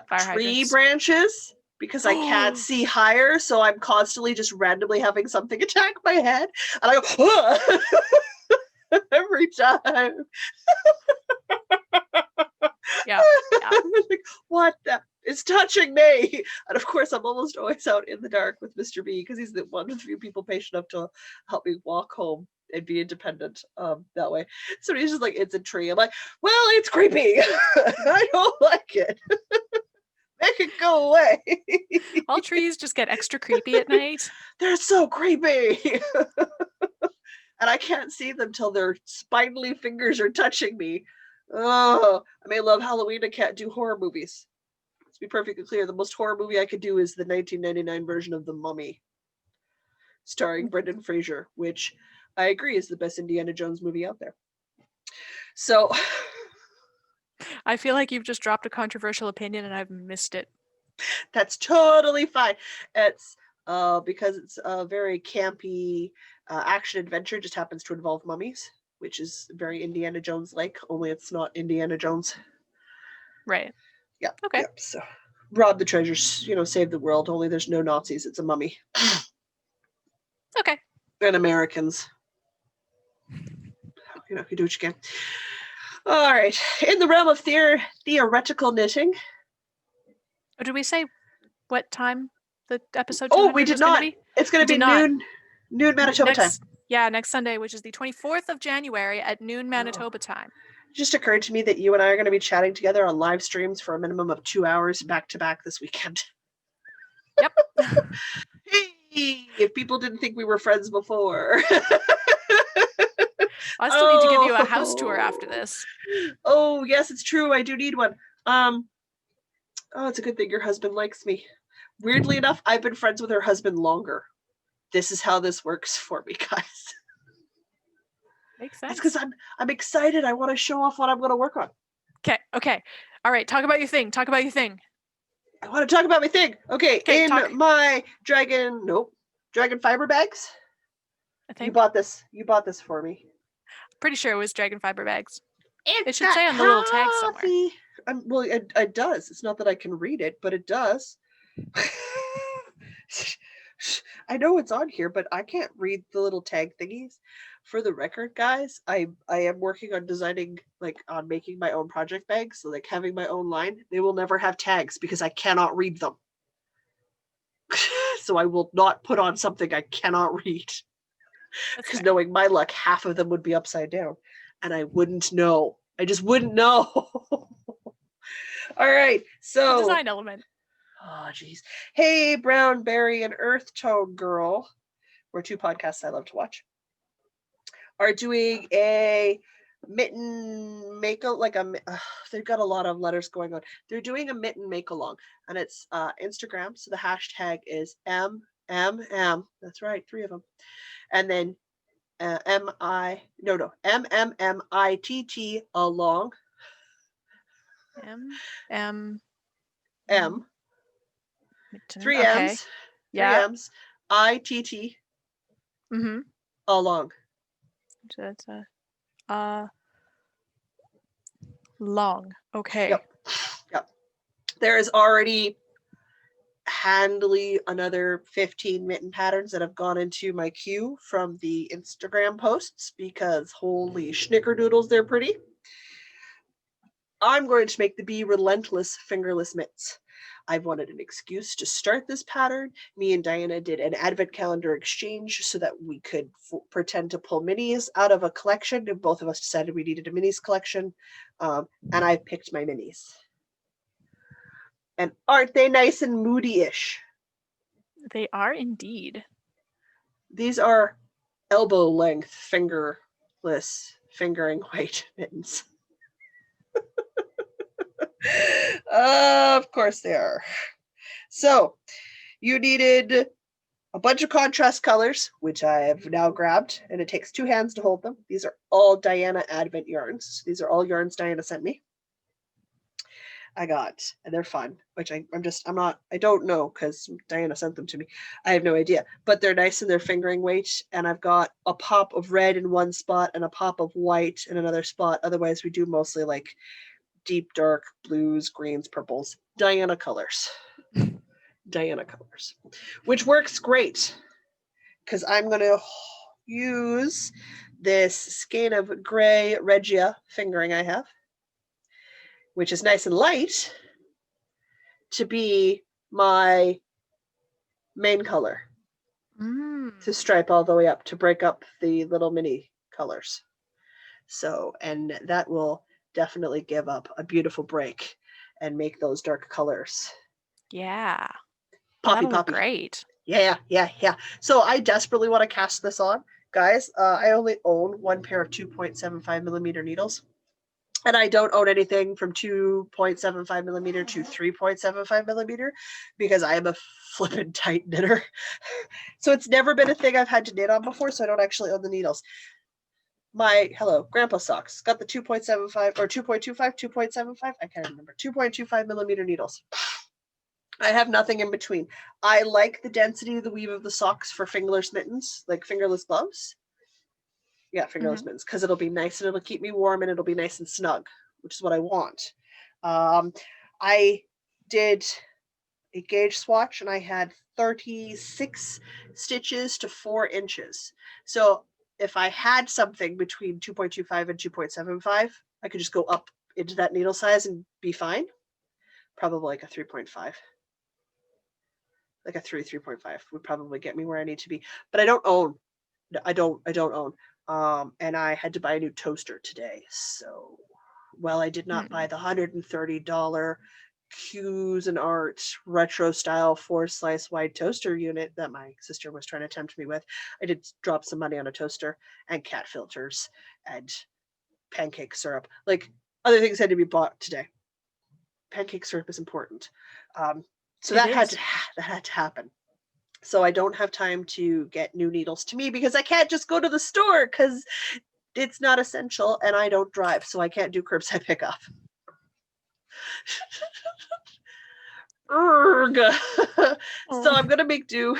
Fire Tree hydrants. branches, because I can't see higher, so I'm constantly just randomly having something attack my head, and I go every time. Yeah. Like, what the? It's touching me. And of course, I'm almost always out in the dark with Mr. B because he's the one of the few people patient enough to help me walk home and be independent that way. So he's just like, it's a tree. I'm like, well, it's creepy. I don't like it. Make it go away. All trees just get extra creepy at night. They're so creepy. And I can't see them till their spindly fingers are touching me. Oh, I may love Halloween. I can't do horror movies. Let's be perfectly clear. The most horror movie I could do is the 1999 version of The Mummy, starring Brendan Fraser, which I agree is the best Indiana Jones movie out there. So I feel like you've just dropped a controversial opinion and I've missed it. that's totally fine. It's because it's a very campy action adventure, just happens to involve mummies, which is very Indiana Jones-like, only it's not Indiana Jones. Right. Yeah. Okay. Yep. So rob the treasures, save the world, only there's no Nazis, it's a mummy. Okay. And Americans. You do what you can. All right. In the realm of theoretical knitting. Oh, did we say what time the episode? Oh, we did not. It's going to be noon Manitoba time. Yeah, next Sunday, which is the 24th of January at noon Manitoba time. It just occurred to me that you and I are going to be chatting together on live streams for a minimum of 2 hours back to back this weekend. Yep. Hey, if people didn't think we were friends before. I still need to give you a house tour after this. Oh, yes, it's true. I do need one. Oh, it's a good thing your husband likes me. Weirdly enough, I've been friends with her husband longer. This is how this works for me, guys. Makes sense. It's because I'm excited. I want to show off what I'm going to work on. Okay. All right, talk about your thing. I want to talk about my thing. Okay, my dragon fiber bags. I think. You bought this for me. Pretty sure it was dragon fiber bags. It should say on the little tag somewhere. Well, it does. It's not that I can read it, but it does. I know it's on here, but I can't read the little tag thingies. For the record, guys, I am working on designing, on making my own project bags. So, having my own line. They will never have tags because I cannot read them. So I will not put on something I cannot read. Because knowing my luck, half of them would be upside down. And I wouldn't know. I just wouldn't know. All right. So the design element. Oh, geez. Hey, Brown Berry and Earth Tone Girl, were two podcasts I love to watch, are doing a mitten they've got a lot of letters going on. They're doing a mitten make along, and it's Instagram. So the hashtag is MMM. That's right, 3 of them. And then MMMITT along. M. 3 okay. M's. 3 M's. ITT. Mm-hmm. Along. So that's long. Okay. Yep. There is already handily another 15 mitten patterns that have gone into my queue from the Instagram posts because holy schnickerdoodles, they're pretty. I'm going to make the Be Relentless fingerless mitts. I've wanted an excuse to start this pattern. Me and Diana did an advent calendar exchange so that we could pretend to pull minis out of a collection. And both of us decided we needed a minis collection. And I picked my minis. And aren't they nice and moody-ish? They are indeed. These are elbow length fingerless fingering white mittens. Of course they are. So you needed a bunch of contrast colors, which I have now grabbed, and it takes 2 hands to hold them. These are all Diana Advent yarns. These are all yarns Diana sent me. I got, and they're fun, which I don't know because Diana sent them to me. I have no idea, but they're nice in their fingering weight. And I've got a pop of red in one spot and a pop of white in another spot. Otherwise, we do mostly like deep, dark blues, greens, purples, Diana colors. Diana colors, which works great because I'm going to use this skein of gray Regia fingering I have, which is nice and light, to be my main color, to stripe all the way up, to break up the little mini colors. So, and that will definitely give up a beautiful break and make those dark colors. Yeah. Poppy, That'll look poppy. great. Yeah. So I desperately want to cast this on. Guys, I only own one pair of 2.75 millimeter needles. And I don't own anything from 2.75 millimeter to 3.75 millimeter because I am a flippin' tight knitter. So it's never been a thing I've had to knit on before, so I don't actually own the needles. My grandpa socks got the 2.75 or 2.25, 2.75. I can't remember. 2.25 millimeter needles. I have nothing in between. I like the density of the weave of the socks for fingerless mittens, like fingerless gloves. Yeah, fingerless mittens, because it'll be nice and it'll keep me warm and it'll be nice and snug, which is what I want. I did a gauge swatch and I had 36 stitches to 4 inches. So if I had something between 2.25 and 2.75, I could just go up into that needle size and be fine. Probably like a 3.5. Like a 3.5 would probably get me where I need to be. But I don't own. And I had to buy a new toaster today. So, well, I did not buy the $130 Cuisinart retro style 4-slice wide toaster unit that my sister was trying to tempt me with. I did drop some money on a toaster and cat filters and pancake syrup. Like, other things had to be bought today. Pancake syrup is important. So that had to happen. So I don't have time to get new needles to me because I can't just go to the store because it's not essential and I don't drive, so I can't do curbside pickup. So I'm gonna make do.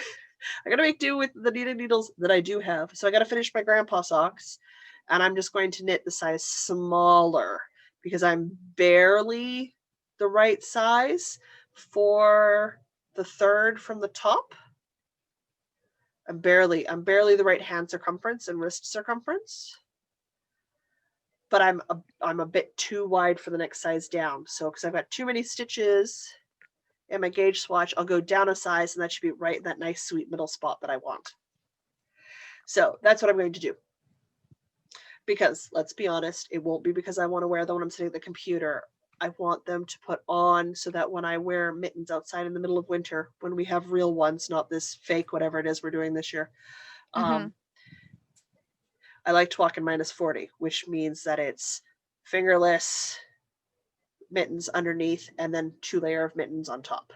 I gotta make do with the knitted needles that I do have. So I gotta finish my grandpa socks, and I'm just going to knit the size smaller because I'm barely the right size for the third from the top. I'm barely the right hand circumference and wrist circumference, but I'm a bit too wide for the next size down. So because I've got too many stitches in my gauge swatch, I'll go down a size, and that should be right in that nice sweet middle spot that I want. So that's what I'm going to do. Because let's be honest, it won't be because I want to wear them when I'm sitting at the computer. I want them to put on so that when I wear mittens outside in the middle of winter, when we have real ones, not this fake whatever it is we're doing this year, I like to walk in -40, which means that it's fingerless mittens underneath and then 2 layers of mittens on top.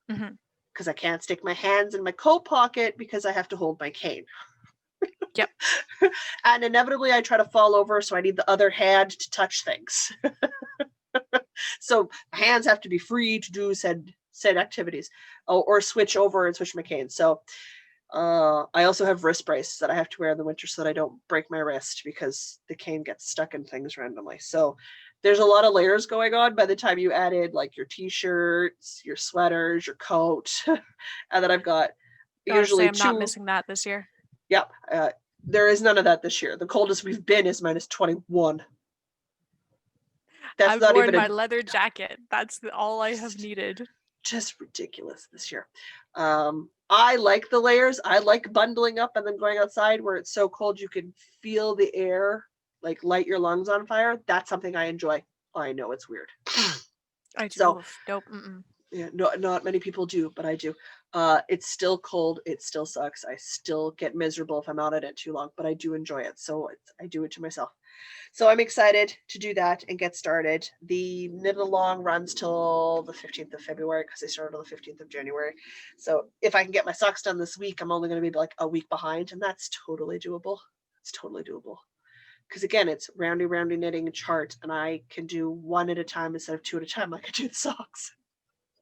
Because I can't stick my hands in my coat pocket because I have to hold my cane. Yep. And inevitably I try to fall over, so I need the other hand to touch things. So my hands have to be free to do said activities, or switch over and switch my cane. So I also have wrist braces that I have to wear in the winter so that I don't break my wrist because the cane gets stuck in things randomly. So there's a lot of layers going on by the time you added like your t-shirts, your sweaters, your coat, and then I've got usually I'm not missing that this year. Yep. There is none of that this year. The coldest we've been is -21. I've worn my leather jacket. That's all I have needed. Just ridiculous this year. I like the layers. I like bundling up and then going outside where it's so cold you can feel the air like light your lungs on fire. That's something I enjoy. I know it's weird. I do. So, nope. Yeah, not many people do, but I do. It's still cold. It still sucks. I still get miserable if I'm out at it too long, but I do enjoy it. So I do it to myself. So I'm excited to do that and get started. The knit along runs till the 15th of February because I started on the 15th of January. So if I can get my socks done this week, I'm only going to be like a week behind, and that's totally doable. It's totally doable. Because again, it's roundy knitting chart, and I can do one at a time instead of two at a time like I do the socks.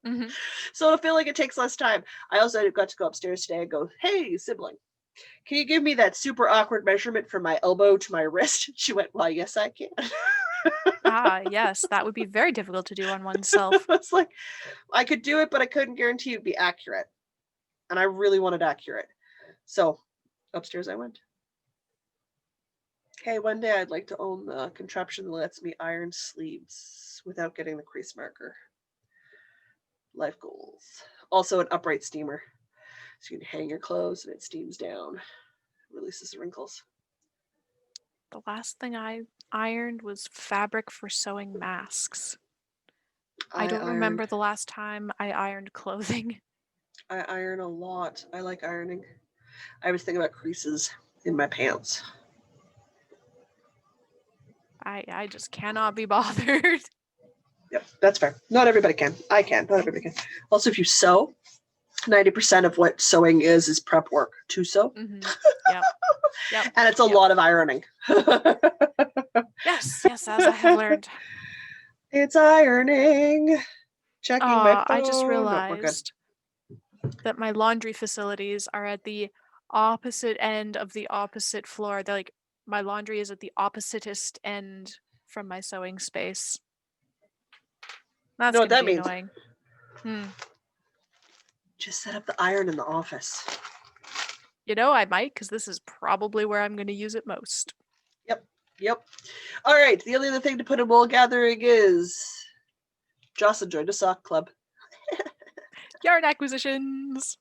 Mm-hmm. So I feel like it takes less time. I also got to go upstairs today and go, hey, sibling, can you give me that super awkward measurement from my elbow to my wrist? She went, well, yes, I can. Ah, yes, that would be very difficult to do on oneself. It's like, I could do it, but I couldn't guarantee it'd be accurate. And I really wanted accurate. So upstairs I went. Hey, one day I'd like to own the contraption that lets me iron sleeves without getting the crease marker. Life goals. Also an upright steamer. So you can hang your clothes and it steams down. Releases the wrinkles. The last thing I ironed was fabric for sewing masks. I don't remember the last time I ironed clothing. I iron a lot. I like ironing. I was thinking about creases in my pants. I just cannot be bothered. Yep, that's fair. Not everybody can. I can. Not everybody can. Also, if you sew, 90% of what sewing is prep work to sew. Mm-hmm. Yep. And it's a lot of ironing. Yes, as I have learned. It's ironing. Checking my phone. I just No, realized that my laundry facilities are at the opposite end of the opposite floor. They're like, my laundry is at the oppositest end from my sewing space. That's know what gonna that be means? annoying. Just set up the iron in the office. You know, I might, because this is probably where I'm going to use it most. Yep. All right. The only other thing to put in wool gathering is Jocelyn joined a sock club. Yarn acquisitions.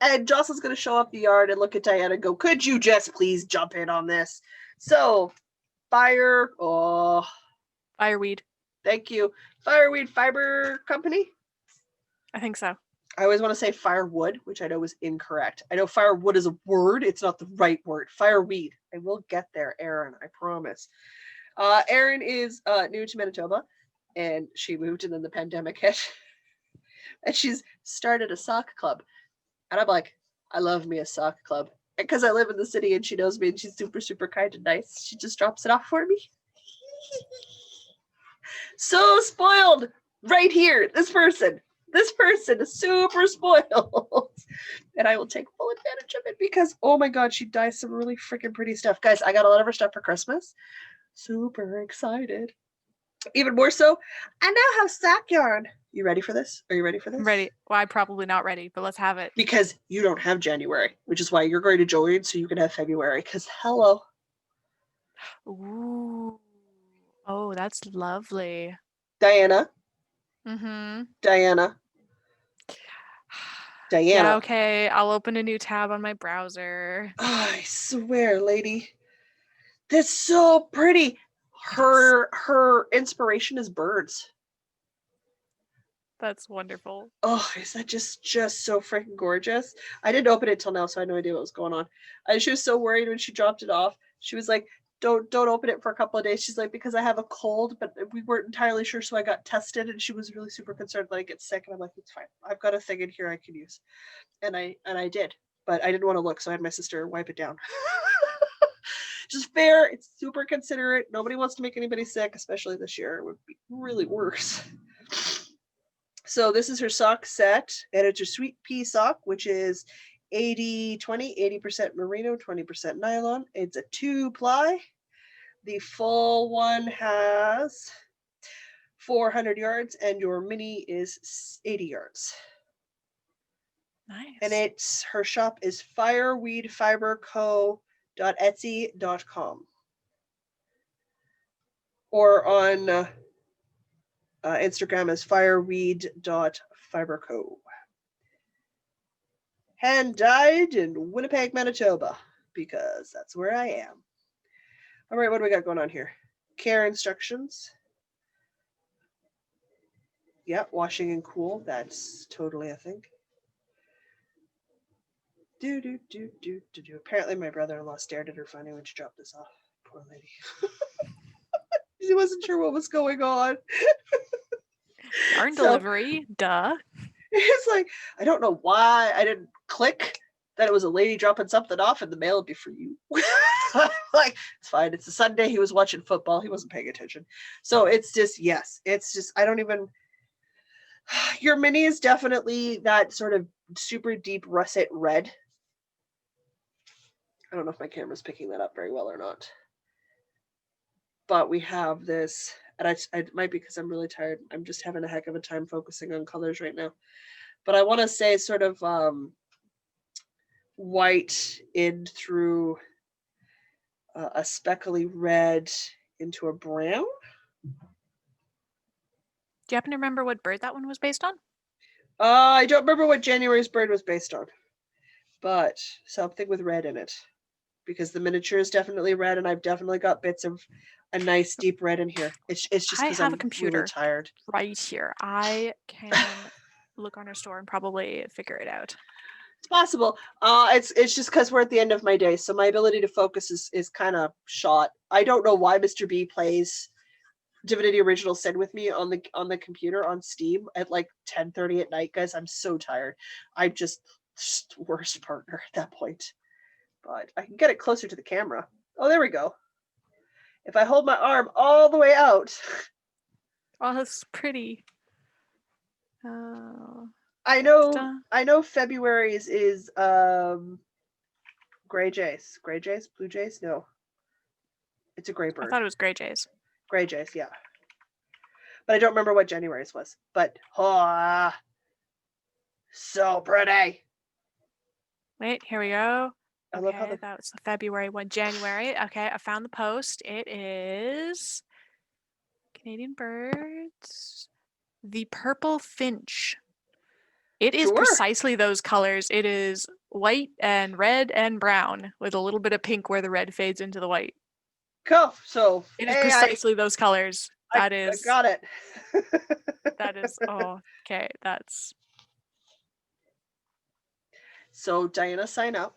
And Jocelyn's going to show up the yard and look at Diana and go, could you just please jump in on this? So, Fireweed. Thank you. Fireweed Fiber Company? I think so. I always want to say firewood, which I know is incorrect. I know firewood is a word. It's not the right word. Fireweed. I will get there, Erin. I promise. Erin is new to Manitoba, and she moved and then the pandemic hit. And she's started a sock club. And I'm like, I love me a sock club. And because I live in the city and she knows me and she's super, super kind and nice, she just drops it off for me. So spoiled right here. This person is super spoiled. And I will take full advantage of it because, oh my God, she dyes some really freaking pretty stuff. Guys, I got a lot of her stuff for Christmas. Super excited. Even more so, I now have sock yarn. You ready for this? Are you ready for this? I'm ready. Well, I'm probably not ready, but let's have it. Because you don't have January, which is why you're going to join so you can have February. Because hello. Ooh. Oh, that's lovely. Diana. Mm-hmm. Diana. Yeah, okay. I'll open a new tab on my browser. Oh, I swear, lady. That's so pretty. Her inspiration is birds. That's wonderful. Oh, is that just so freaking gorgeous? I didn't open it till now, so I had no idea what was going on. She was so worried when she dropped it off. She was like, don't open it for a couple of days. She's like, because I have a cold, but we weren't entirely sure, so I got tested, and she was really super concerned that I get sick. And I'm like, it's fine. I've got a thing in here I can use, and I did, but I didn't want to look, so I had my sister wipe it down. Just fair. It's super considerate. Nobody wants to make anybody sick, especially this year. It would be really worse. So this is her sock set, and it's her sweet pea sock, which is 80-20, 80% merino, 20% nylon. It's a 2-ply. The full one has 400 yards, and your mini is 80 yards. Nice. And her shop is fireweedfiberco.etsy.com. Or on Instagram as fireweed.fiberco. Hand dyed in Winnipeg, Manitoba, because that's where I am. All right, what do we got going on here? Care instructions. Yeah, washing and cool. That's totally a thing. Do. Apparently my brother-in-law stared at her funny when she dropped this off. Poor lady. She wasn't sure what was going on. Yarn delivery, duh. It's like, I don't know why I didn't click that it was a lady dropping something off and the mail would be for you. Like, it's fine. It's a Sunday. He was watching football. He wasn't paying attention. So it's just, yes, it's just, I don't even, your mini is definitely that sort of super deep russet red. I don't know if my camera's picking that up very well or not. But we have this, and it might be because I'm really tired. I'm just having a heck of a time focusing on colors right now. But I want to say sort of white in through a speckly red into a brown. Do you happen to remember what bird that one was based on? I don't remember what January's bird was based on, but something with red in it. Because the miniature is definitely red, and I've definitely got bits of a nice deep red in here. It's just I because have I'm a computer really tired. right here. I can look on our store and probably figure it out. It's possible. It's just because we're at the end of my day, so my ability to focus is kind of shot. I don't know why Mr. B plays Divinity Original Sin with me on the computer on Steam at like 10:30 at night, guys. I'm so tired. I'm just worst partner at that point. But I can get it closer to the camera. Oh, there we go. If I hold my arm all the way out. Oh, that's pretty. I know February's is gray jays. Gray jays? Blue jays? No. It's a gray bird. I thought it was gray jays. Gray jays, yeah. But I don't remember what January's was. But so pretty. Wait, here we go. I love how Okay, that was the February one. January. Okay, I found the post. It is Canadian birds. The purple finch. It is precisely those colors. It is white and red and brown with a little bit of pink where the red fades into the white. Cool. So it is precisely those colors. I got it. That is okay. That's so Diana, sign up.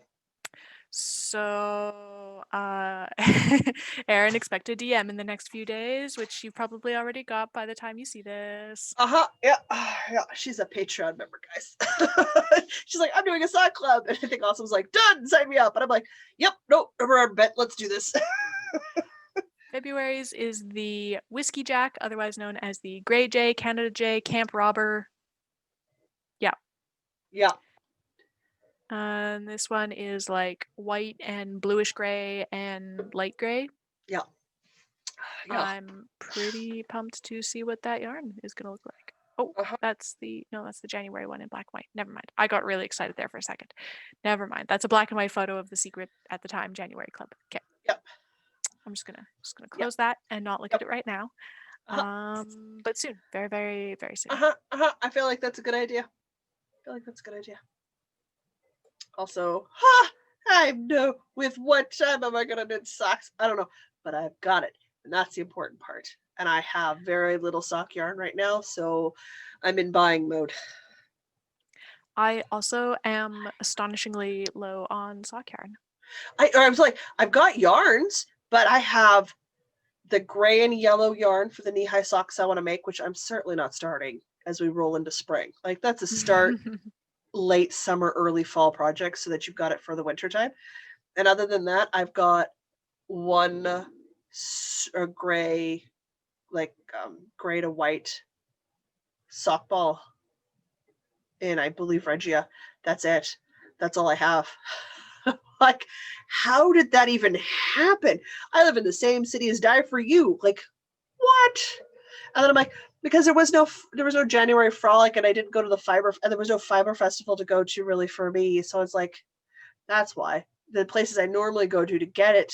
So Erin, expect a DM in the next few days, which you probably already got by the time you see this. Yeah. Yeah. She's a Patreon member, guys. She's like, I'm doing a sock club. And I think Awesome's like, done, sign me up. And I'm like, yep, nope, we're on bet, let's do this. February's is the Whiskey Jack, otherwise known as the Grey Jay, Canada Jay, Camp Robber. Yeah. And this one is like white and bluish gray and light gray. Yeah. I'm pretty pumped to see what that yarn is going to look like. Oh, that's the January one in black and white. Never mind. I got really excited there for a second. Never mind. That's a black and white photo of the secret at the time January club. Okay. Yep. I'm just gonna close that and not look at it right now. But soon, very, very, very soon. I feel like that's a good idea. Also, I know with what time am I gonna knit socks? I don't know, but I've got it, and that's the important part. And I have very little sock yarn right now, so I'm in buying mode. I also am astonishingly low on sock yarn. I was like, I've got yarns, but I have the gray and yellow yarn for the knee-high socks I want to make, which I'm certainly not starting as we roll into spring. Like, that's a start late summer, early fall project so that you've got it for the winter time. And other than that, I've got one gray, like gray to white sock ball in, I believe, Regia. That's it. That's all I have. Like, how did that even happen? I live in the same city as Die For You. Like, what? And then I'm like, because there was no January frolic, and I didn't go to the fiber, and there was no fiber festival to go to really for me. So it's like, that's why the places I normally go to get it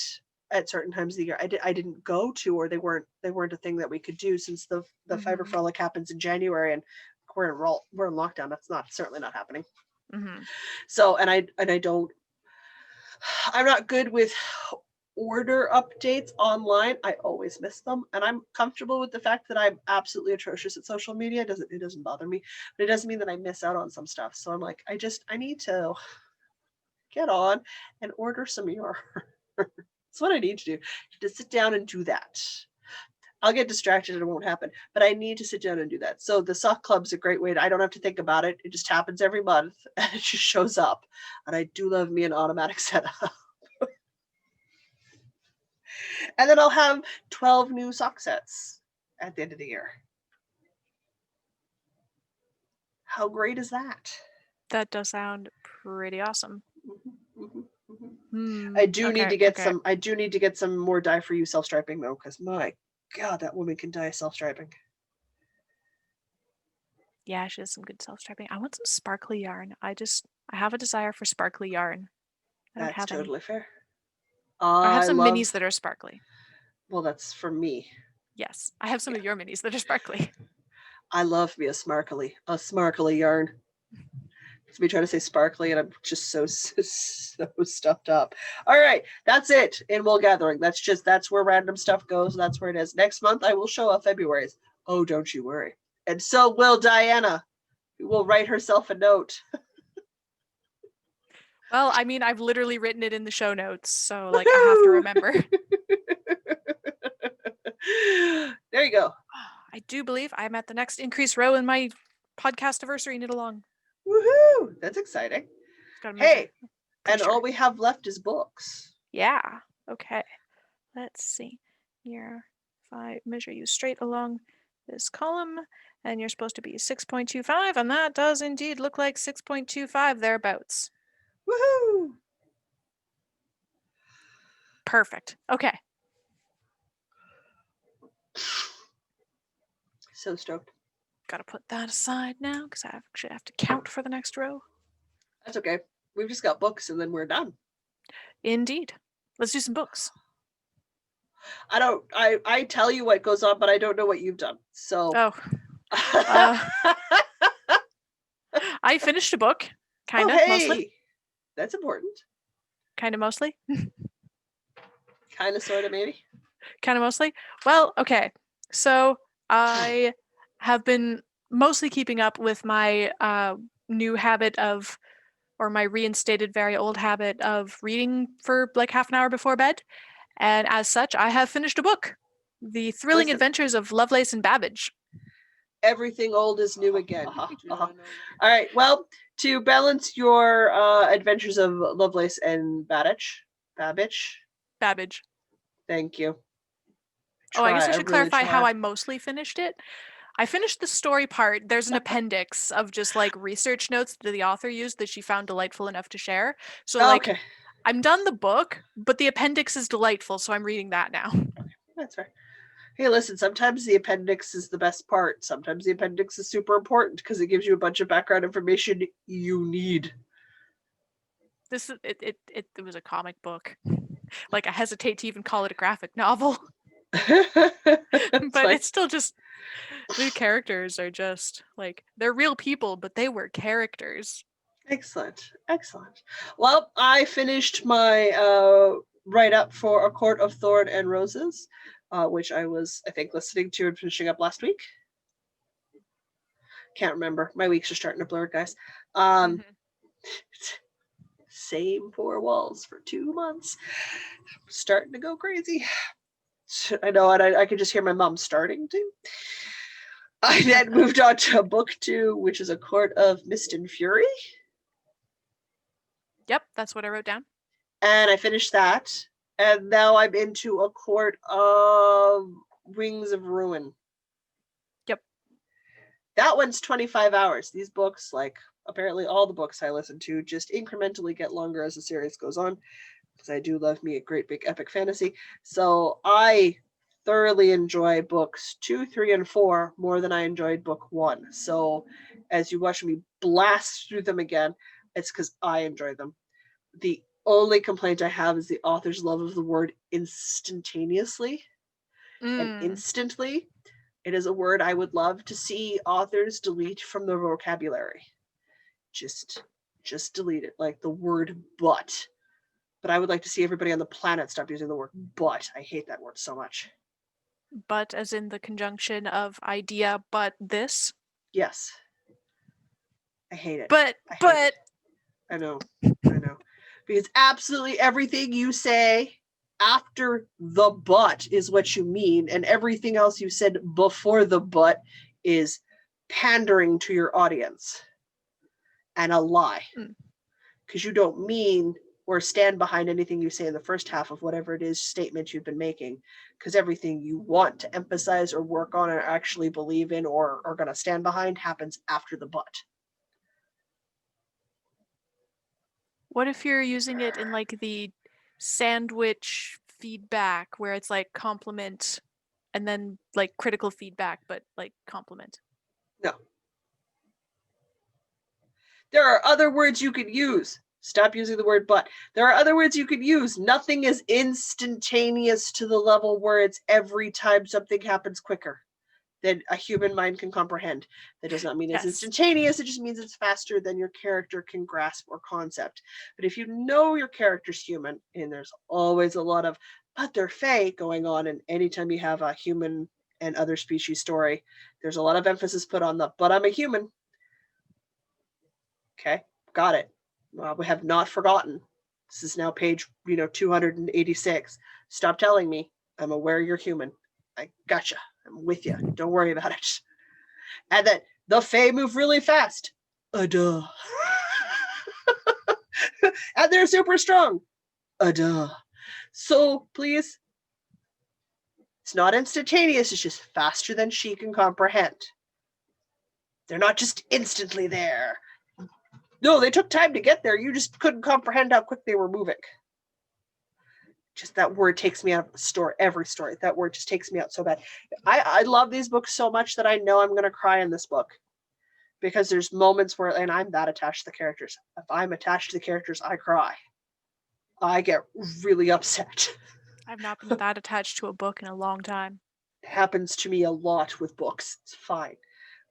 at certain times of the year, I didn't go to, or they weren't a thing that we could do, since the fiber frolic happens in January, and we're in lockdown. That's certainly not happening. So, and I don't. I'm not good with order updates online. I always miss them, and I'm comfortable with the fact that I'm absolutely atrocious at social media. It doesn't bother me, but it doesn't mean that I miss out on some stuff. So I'm like, I need to get on and order some yarn. That's what I need to do. To sit down and do that. I'll get distracted and it won't happen. But I need to sit down and do that. So the sock club's a great way I don't have to think about it. It just happens every month and it just shows up. And I do love me an automatic setup. And then I'll have 12 new sock sets at the end of the year. How great is that? That does sound pretty awesome. I do need to get okay. some. I do need to get some more dye for you self striping though, because my God, that woman can dye self striping. Yeah, she has some good self striping. I want some sparkly yarn. I have a desire for sparkly yarn. I don't That's have totally any. fair. I have some love. minis that are sparkly. Well, that's for me. Yes, I have some of your minis that are sparkly. I love me a sparkly yarn. It's me trying to say sparkly, and I'm just so stuffed up. All right, that's it in Wool Gathering. That's where random stuff goes. That's where it is. Next month, I will show up February's. Oh, don't you worry. And so will Diana, who will write herself a note. Well, I mean, I've literally written it in the show notes, so like I have to remember. There you go. I do believe I'm at the next increase row in my podcast anniversary knit along. Woohoo! That's exciting. Hey, and sure. all we have left is books. Yeah. Okay. Let's see. Here, if I measure you straight along this column, and you're supposed to be 6.25, and that does indeed look like 6.25 thereabouts. Woohoo! Perfect. Okay. So stoked. Gotta put that aside now because I actually have to count for the next row. That's okay. We've just got books and then we're done. Indeed. Let's do some books. I tell you what goes on, but I don't know what you've done. So. Oh. I finished a book. Kind of, mostly. That's important. Kind of, mostly. Kind of, sort of, maybe. Kind of, mostly. Well, okay. So I have been mostly keeping up with my new habit of, or my reinstated very old habit of reading for like half an hour before bed. And as such, I have finished a book. The Thrilling Adventures of Lovelace and Babbage. Everything old is new again. All right. Well, to balance your adventures of Lovelace and Babbage. Thank you. I guess I should clarify how I mostly finished it. I finished the story part. There's an appendix of just like research notes that the author used that she found delightful enough to share. So like, I'm done the book, but the appendix is delightful, so I'm reading that now. That's fair. Hey, listen, sometimes the appendix is the best part. Sometimes the appendix is super important because it gives you a bunch of background information you need. It was a comic book. Like, I hesitate to even call it a graphic novel. But it's still just, the characters are just like, they're real people, but they were characters. Excellent. Well, I finished my write-up for A Court of Thorn and Roses, which I was, I think, listening to and finishing up last week. Can't remember. My weeks are starting to blur, guys. Same four walls for 2 months. Starting to go crazy. I know, and I could just hear my mom starting to. I then moved on to book 2, which is A Court of Mist and Fury. Yep, that's what I wrote down. And I finished that. And now I'm into A Court of Wings of Ruin. Yep. That one's 25 hours. These books, like apparently all the books I listen to, just incrementally get longer as the series goes on. Because I do love me a great big epic fantasy. So I thoroughly enjoy books 2, 3, and 4 more than I enjoyed book 1. So as you watch me blast through them again, it's because I enjoy them. The only complaint I have is the author's love of the word instantaneously. And instantly, it is a word I would love to see authors delete from their vocabulary. Just delete it, like the word but. But I would like to see everybody on the planet stop using the word but. I hate that word so much. But as in the conjunction of idea, but this? Yes. I hate it. But. I know. Because absolutely everything you say after the but is what you mean, and everything else you said before the but is pandering to your audience and a lie. Because you don't mean or stand behind anything you say in the first half of whatever it is statement you've been making, because everything you want to emphasize or work on or actually believe in or are going to stand behind happens after the but. What if you're using it in like the sandwich feedback where it's like compliment and then like critical feedback, but like compliment? No. There are other words you could use. Stop using the word but. There are other words you could use. Nothing is instantaneous to the level where it's every time something happens quicker than a human mind can comprehend. That does not mean it's instantaneous. It just means it's faster than your character can grasp or concept. But if you know your character's human, and there's always a lot of but they're fae going on, and anytime you have a human and other species story, there's a lot of emphasis put on the but I'm a human. Okay, got it. We have not forgotten. This is now page 286. Stop telling me. I'm aware you're human. I gotcha. I'm with you. Don't worry about it. And then the Fae move really fast. Duh. And they're super strong. Duh. So please, it's not instantaneous. It's just faster than she can comprehend. They're not just instantly there. No, they took time to get there. You just couldn't comprehend how quick they were moving. Just that word takes me out of the story, every story. That word just takes me out so bad. I love these books so much that I know I'm going to cry in this book. Because there's moments where, and I'm that attached to the characters. If I'm attached to the characters, I cry. I get really upset. I've not been that attached to a book in a long time. It happens to me a lot with books. It's fine.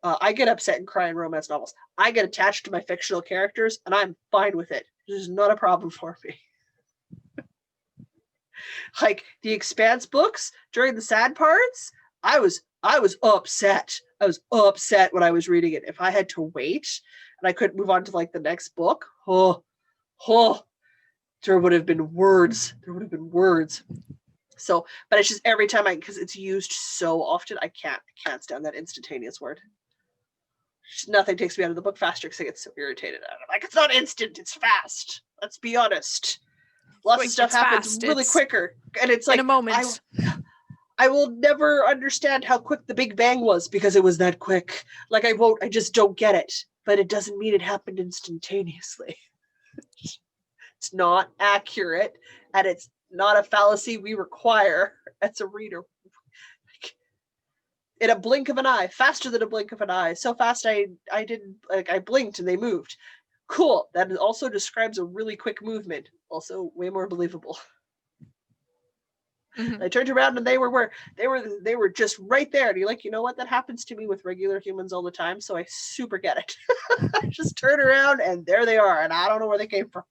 I get upset and cry in romance novels. I get attached to my fictional characters, and I'm fine with it. This is not a problem for me. Like the Expanse books during the sad parts, I was upset. I was upset when I was reading it. If I had to wait and I couldn't move on to like the next book, there would have been words. So, but it's just every time because it's used so often, I can't stand that instantaneous word. Just nothing takes me out of the book faster because I get so irritated. I'm like, it's not instant, it's fast. Let's be honest. Lots of stuff happens really quicker. And it's like, in a moment. I will never understand how quick the Big Bang was because it was that quick. Like I just don't get it. But it doesn't mean it happened instantaneously. It's not accurate, and it's not a fallacy we require as a reader. In a blink of an eye, faster than a blink of an eye. So fast I didn't, like, I blinked and they moved. Cool. That also describes a really quick movement. Also way more believable. Mm-hmm. I turned around and they were just right there. And you're like, you know what? That happens to me with regular humans all the time. So I super get it. I just turn around and there they are. And I don't know where they came from.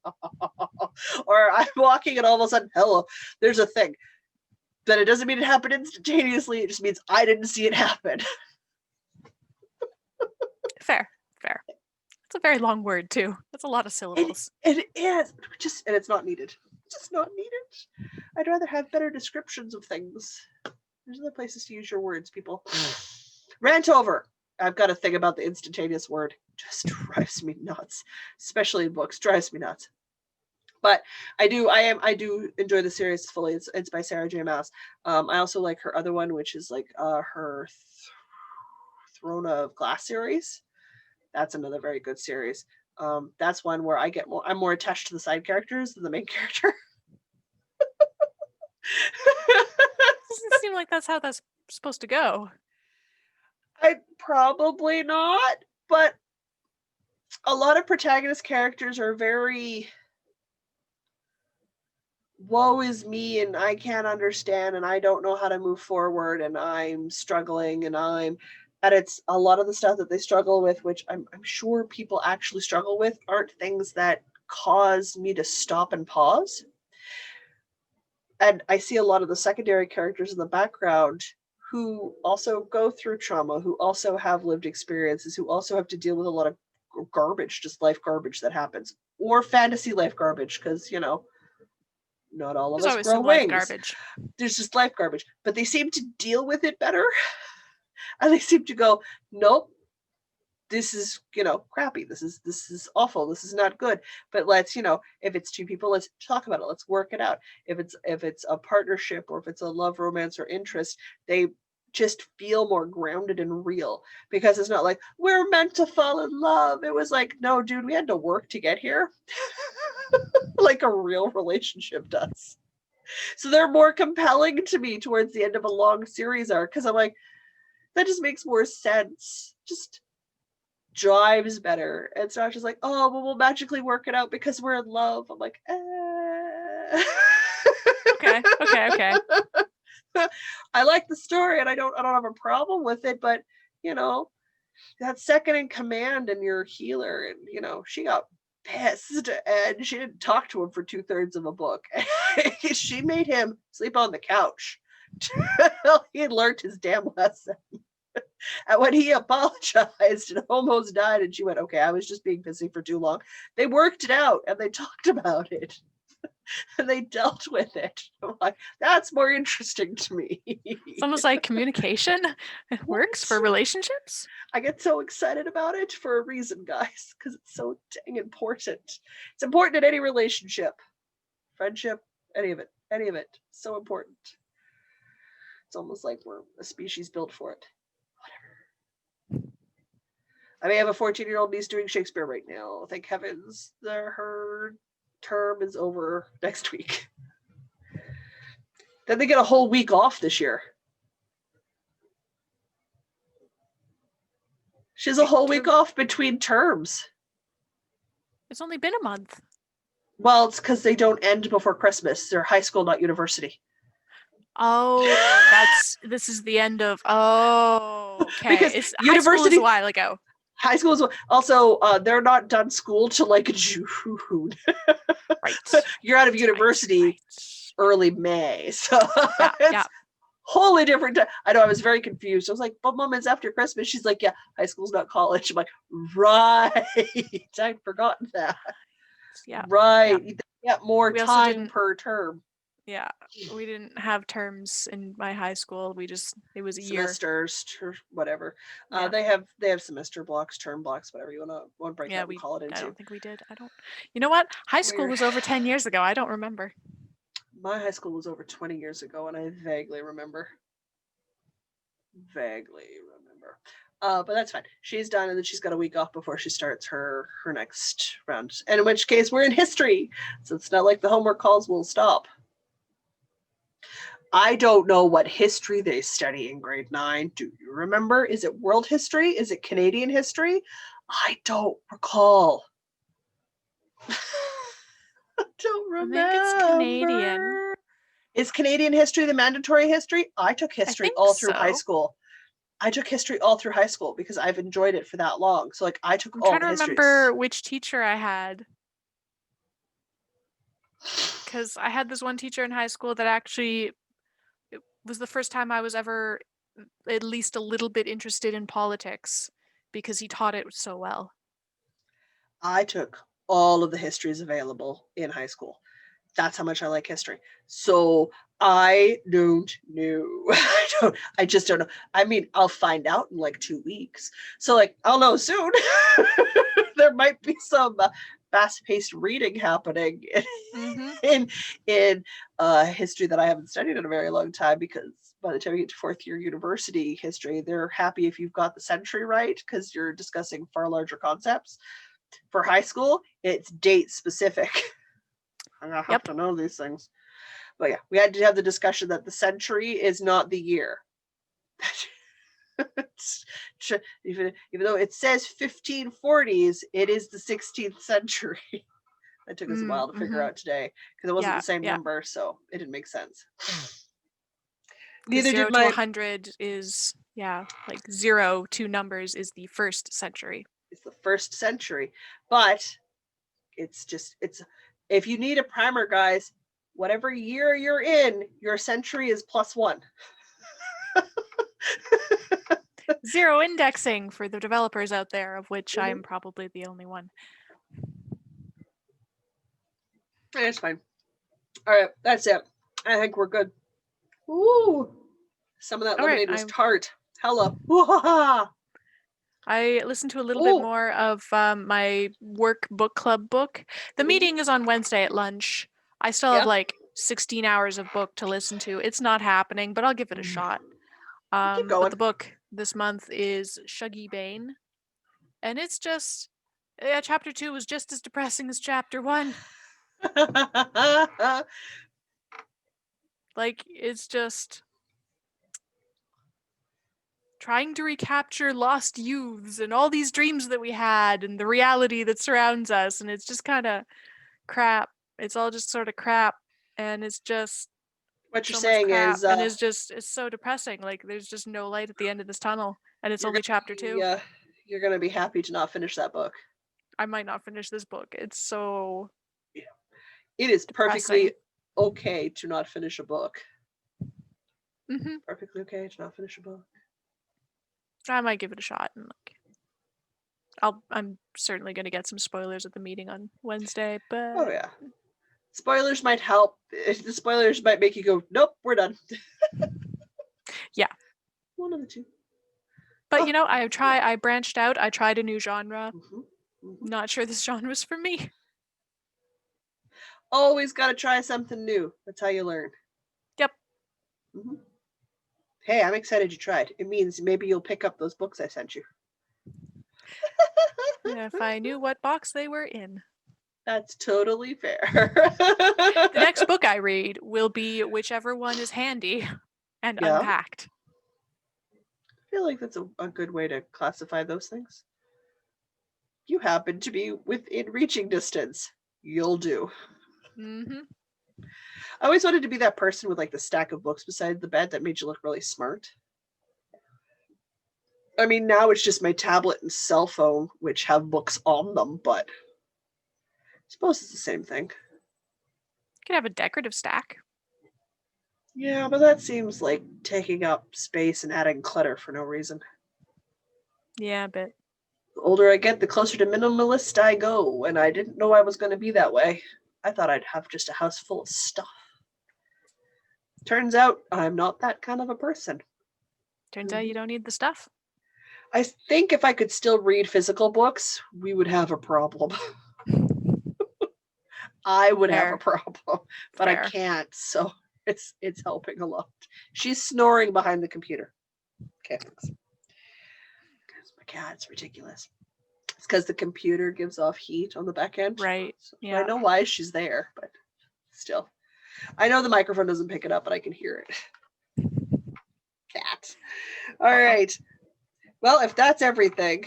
Or I'm walking and all of a sudden, hello, there's a thing. But it doesn't mean it happened instantaneously. It just means I didn't see it happen. Fair. It's a very long word too. That's a lot of syllables. It is. And it's not needed. Just not needed. I'd rather have better descriptions of things. There's other places to use your words, people. Rant over. I've got a thing about the instantaneous word. Just drives me nuts. Especially in books. Drives me nuts. But I do enjoy the series fully. It's by Sarah J. Maas. I also like her other one, which is like her Throne of Glass series. That's another very good series. That's one where I'm more attached to the side characters than the main character. Doesn't seem like that's how that's supposed to go. Probably not, but a lot of protagonist characters are very woe is me and I can't understand and I don't know how to move forward and I'm struggling and it's a lot of the stuff that they struggle with, which I'm sure people actually struggle with, aren't things that cause me to stop and pause. And I see a lot of the secondary characters in the background who also go through trauma, who also have lived experiences, who also have to deal with a lot of garbage, just life garbage that happens, or fantasy life garbage, because, not all of There's us always grow some life wings. garbage. There's just life garbage, but they seem to deal with it better. And they seem to go, nope, this is, crappy. This is awful. This is not good. But let's, if it's two people, let's talk about it. Let's work it out. If it's a partnership, or if it's a love, romance, or interest, they just feel more grounded and real, because it's not like we're meant to fall in love. It was like, no, dude, we had to work to get here. Like a real relationship does. So they're more compelling to me towards the end of a long series arc, because I'm like, that just makes more sense. Just drives better. And so I was just like, oh, well, we'll magically work it out because we're in love. I'm like, Okay. I like the story, and I don't have a problem with it, but that second in command and your healer, and she got pissed and she didn't talk to him for 2/3 of a book. She made him sleep on the couch till he learned his damn lesson. And when he apologized and almost died, and she went, okay, I was just being busy for too long. They worked it out and they talked about it. And they dealt with it. I'm like, that's more interesting to me. It's almost like communication works for relationships. I get so excited about it for a reason, guys, because it's so dang important. It's important in any relationship, friendship, any of it. So important. It's almost like we're a species built for it. Whatever. I may have a 14-year-old niece doing Shakespeare right now. Thank heavens her term is over next week. Then they get a whole week off this year. She has a whole week off between terms. It's only been a month. Well, it's because they don't end before Christmas. They're high school, not university. Oh, this is the end of. Oh, okay. Because it's university high school is a while ago. High school is also they're not done school till like June. Right. You're out of university right. early May, so yeah. Wholly different time. I know, I was very confused. I was like, but Mom, it's after Christmas. She's like, yeah, high school's not college. I'm like, right. I'd forgotten that. Yeah. Right. Yeah. You get more time per term. Yeah. We didn't have terms in my high school. It was a semesters year. Whatever. Yeah. They have semester blocks, term blocks, whatever you want to break out and call it into. I don't think we did. You know what? High school was over 10 years ago. I don't remember. My high school was over 20 years ago, and I vaguely remember. But that's fine. She's done, and then she's got a week off before she starts her next round. And in which case, we're in history, so it's not like the homework calls will stop. I don't know what history they study in grade 9. Do you remember? Is it world history? Is it Canadian history? I don't recall. I don't remember. I think it's Canadian. Is Canadian history the mandatory history? I took history all through high school. I took history all through high school because I've enjoyed it for that long. So I took all the histories. I'm trying to remember which teacher I had. Because I had this one teacher in high school that actually, it was the first time I was ever at least a little bit interested in politics because he taught it so well. I took all of the histories available in high school. That's how much I like history. So I don't know. I just don't know. I mean, I'll find out in like 2 weeks. So I'll know soon. There might be some fast-paced reading happening in history that I haven't studied in a very long time, because by the time you get to 4th year university history, they're happy if you've got the century right because you're discussing far larger concepts. For high school, it's date specific. I have to know these things. But yeah, we had to have the discussion that the century is not the year. Even though it says 1540s, it is the 16th century. It took us a while to figure out today because it wasn't the same number, so it didn't make sense. Neither 0 did to 100 is, like 0 2 numbers is the first century. It's the first century, but it's if you need a primer, guys, whatever year you're in, your century is +1. 0 indexing for the developers out there, of which I'm probably the only one. It's fine. All right, that's it. I think we're good. Ooh, some of that All right, lemonade was tart. Hella. Ooh-ha-ha. I listened to a little bit more of my work book club book. The meeting is on Wednesday at lunch. I still have like 16 hours of book to listen to. It's not happening, but I'll give it a shot. Keep going. But the book this month is Shuggy Bane. And it's just, chapter 2 was just as depressing as chapter 1. Like, it's just trying to recapture lost youths and all these dreams that we had and the reality that surrounds us. And it's just kind of crap. It's all just sort of crap. And it's just what you're so saying much crap. is, And it's so depressing. Like, there's just no light at the end of this tunnel. And it's only chapter 2. Yeah, you're going to be happy to not finish that book. I might not finish this book. It's so. Yeah. It is depressing. Perfectly okay to not finish a book. Mm-hmm. Perfectly okay to not finish a book. I might give it a shot and I'm certainly going to get some spoilers at the meeting on Wednesday, but oh yeah, spoilers might help. The spoilers might make you go, nope, we're done. Yeah, one of the two. But I branched out. I tried a new genre. Not sure this genre was for me. Always got to try something new. That's how you learn. Yep. Hey, I'm excited you tried. It means maybe you'll pick up those books I sent you. If I knew what box they were in. That's totally fair. The next book I read will be whichever one is handy and unpacked. I feel like that's a good way to classify those things. You happen to be within reaching distance. You'll do. I always wanted to be that person with like the stack of books beside the bed that made you look really smart. I mean, now it's just my tablet and cell phone, which have books on them, but I suppose it's the same thing. You could have a decorative stack. Yeah, but that seems like taking up space and adding clutter for no reason. Yeah, a bit. The older I get, the closer to minimalist I go, and I didn't know I was going to be that way. I thought I'd have just a house full of stuff. Turns out I'm not that kind of a person. Turns out you don't need the stuff. I think if I could still read physical books, we would have a problem. I would have a problem, but I can't, so it's helping a lot. She's snoring behind the computer. Okay, thanks. Because my cat's ridiculous. It's because the computer gives off heat on the back end. Right. So I know why she's there, but still. I know the microphone doesn't pick it up, but I can hear it. Cat. All right. Well, if that's everything,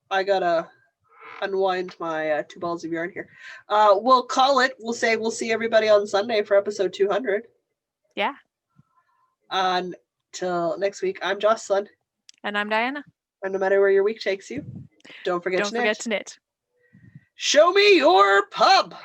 I gotta unwind my 2 balls of yarn here. We'll call it. We'll say we'll see everybody on Sunday for episode 200. Yeah. Until next week, I'm Jocelyn. And I'm Diana. And no matter where your week takes you, don't forget to knit. Show me your pub.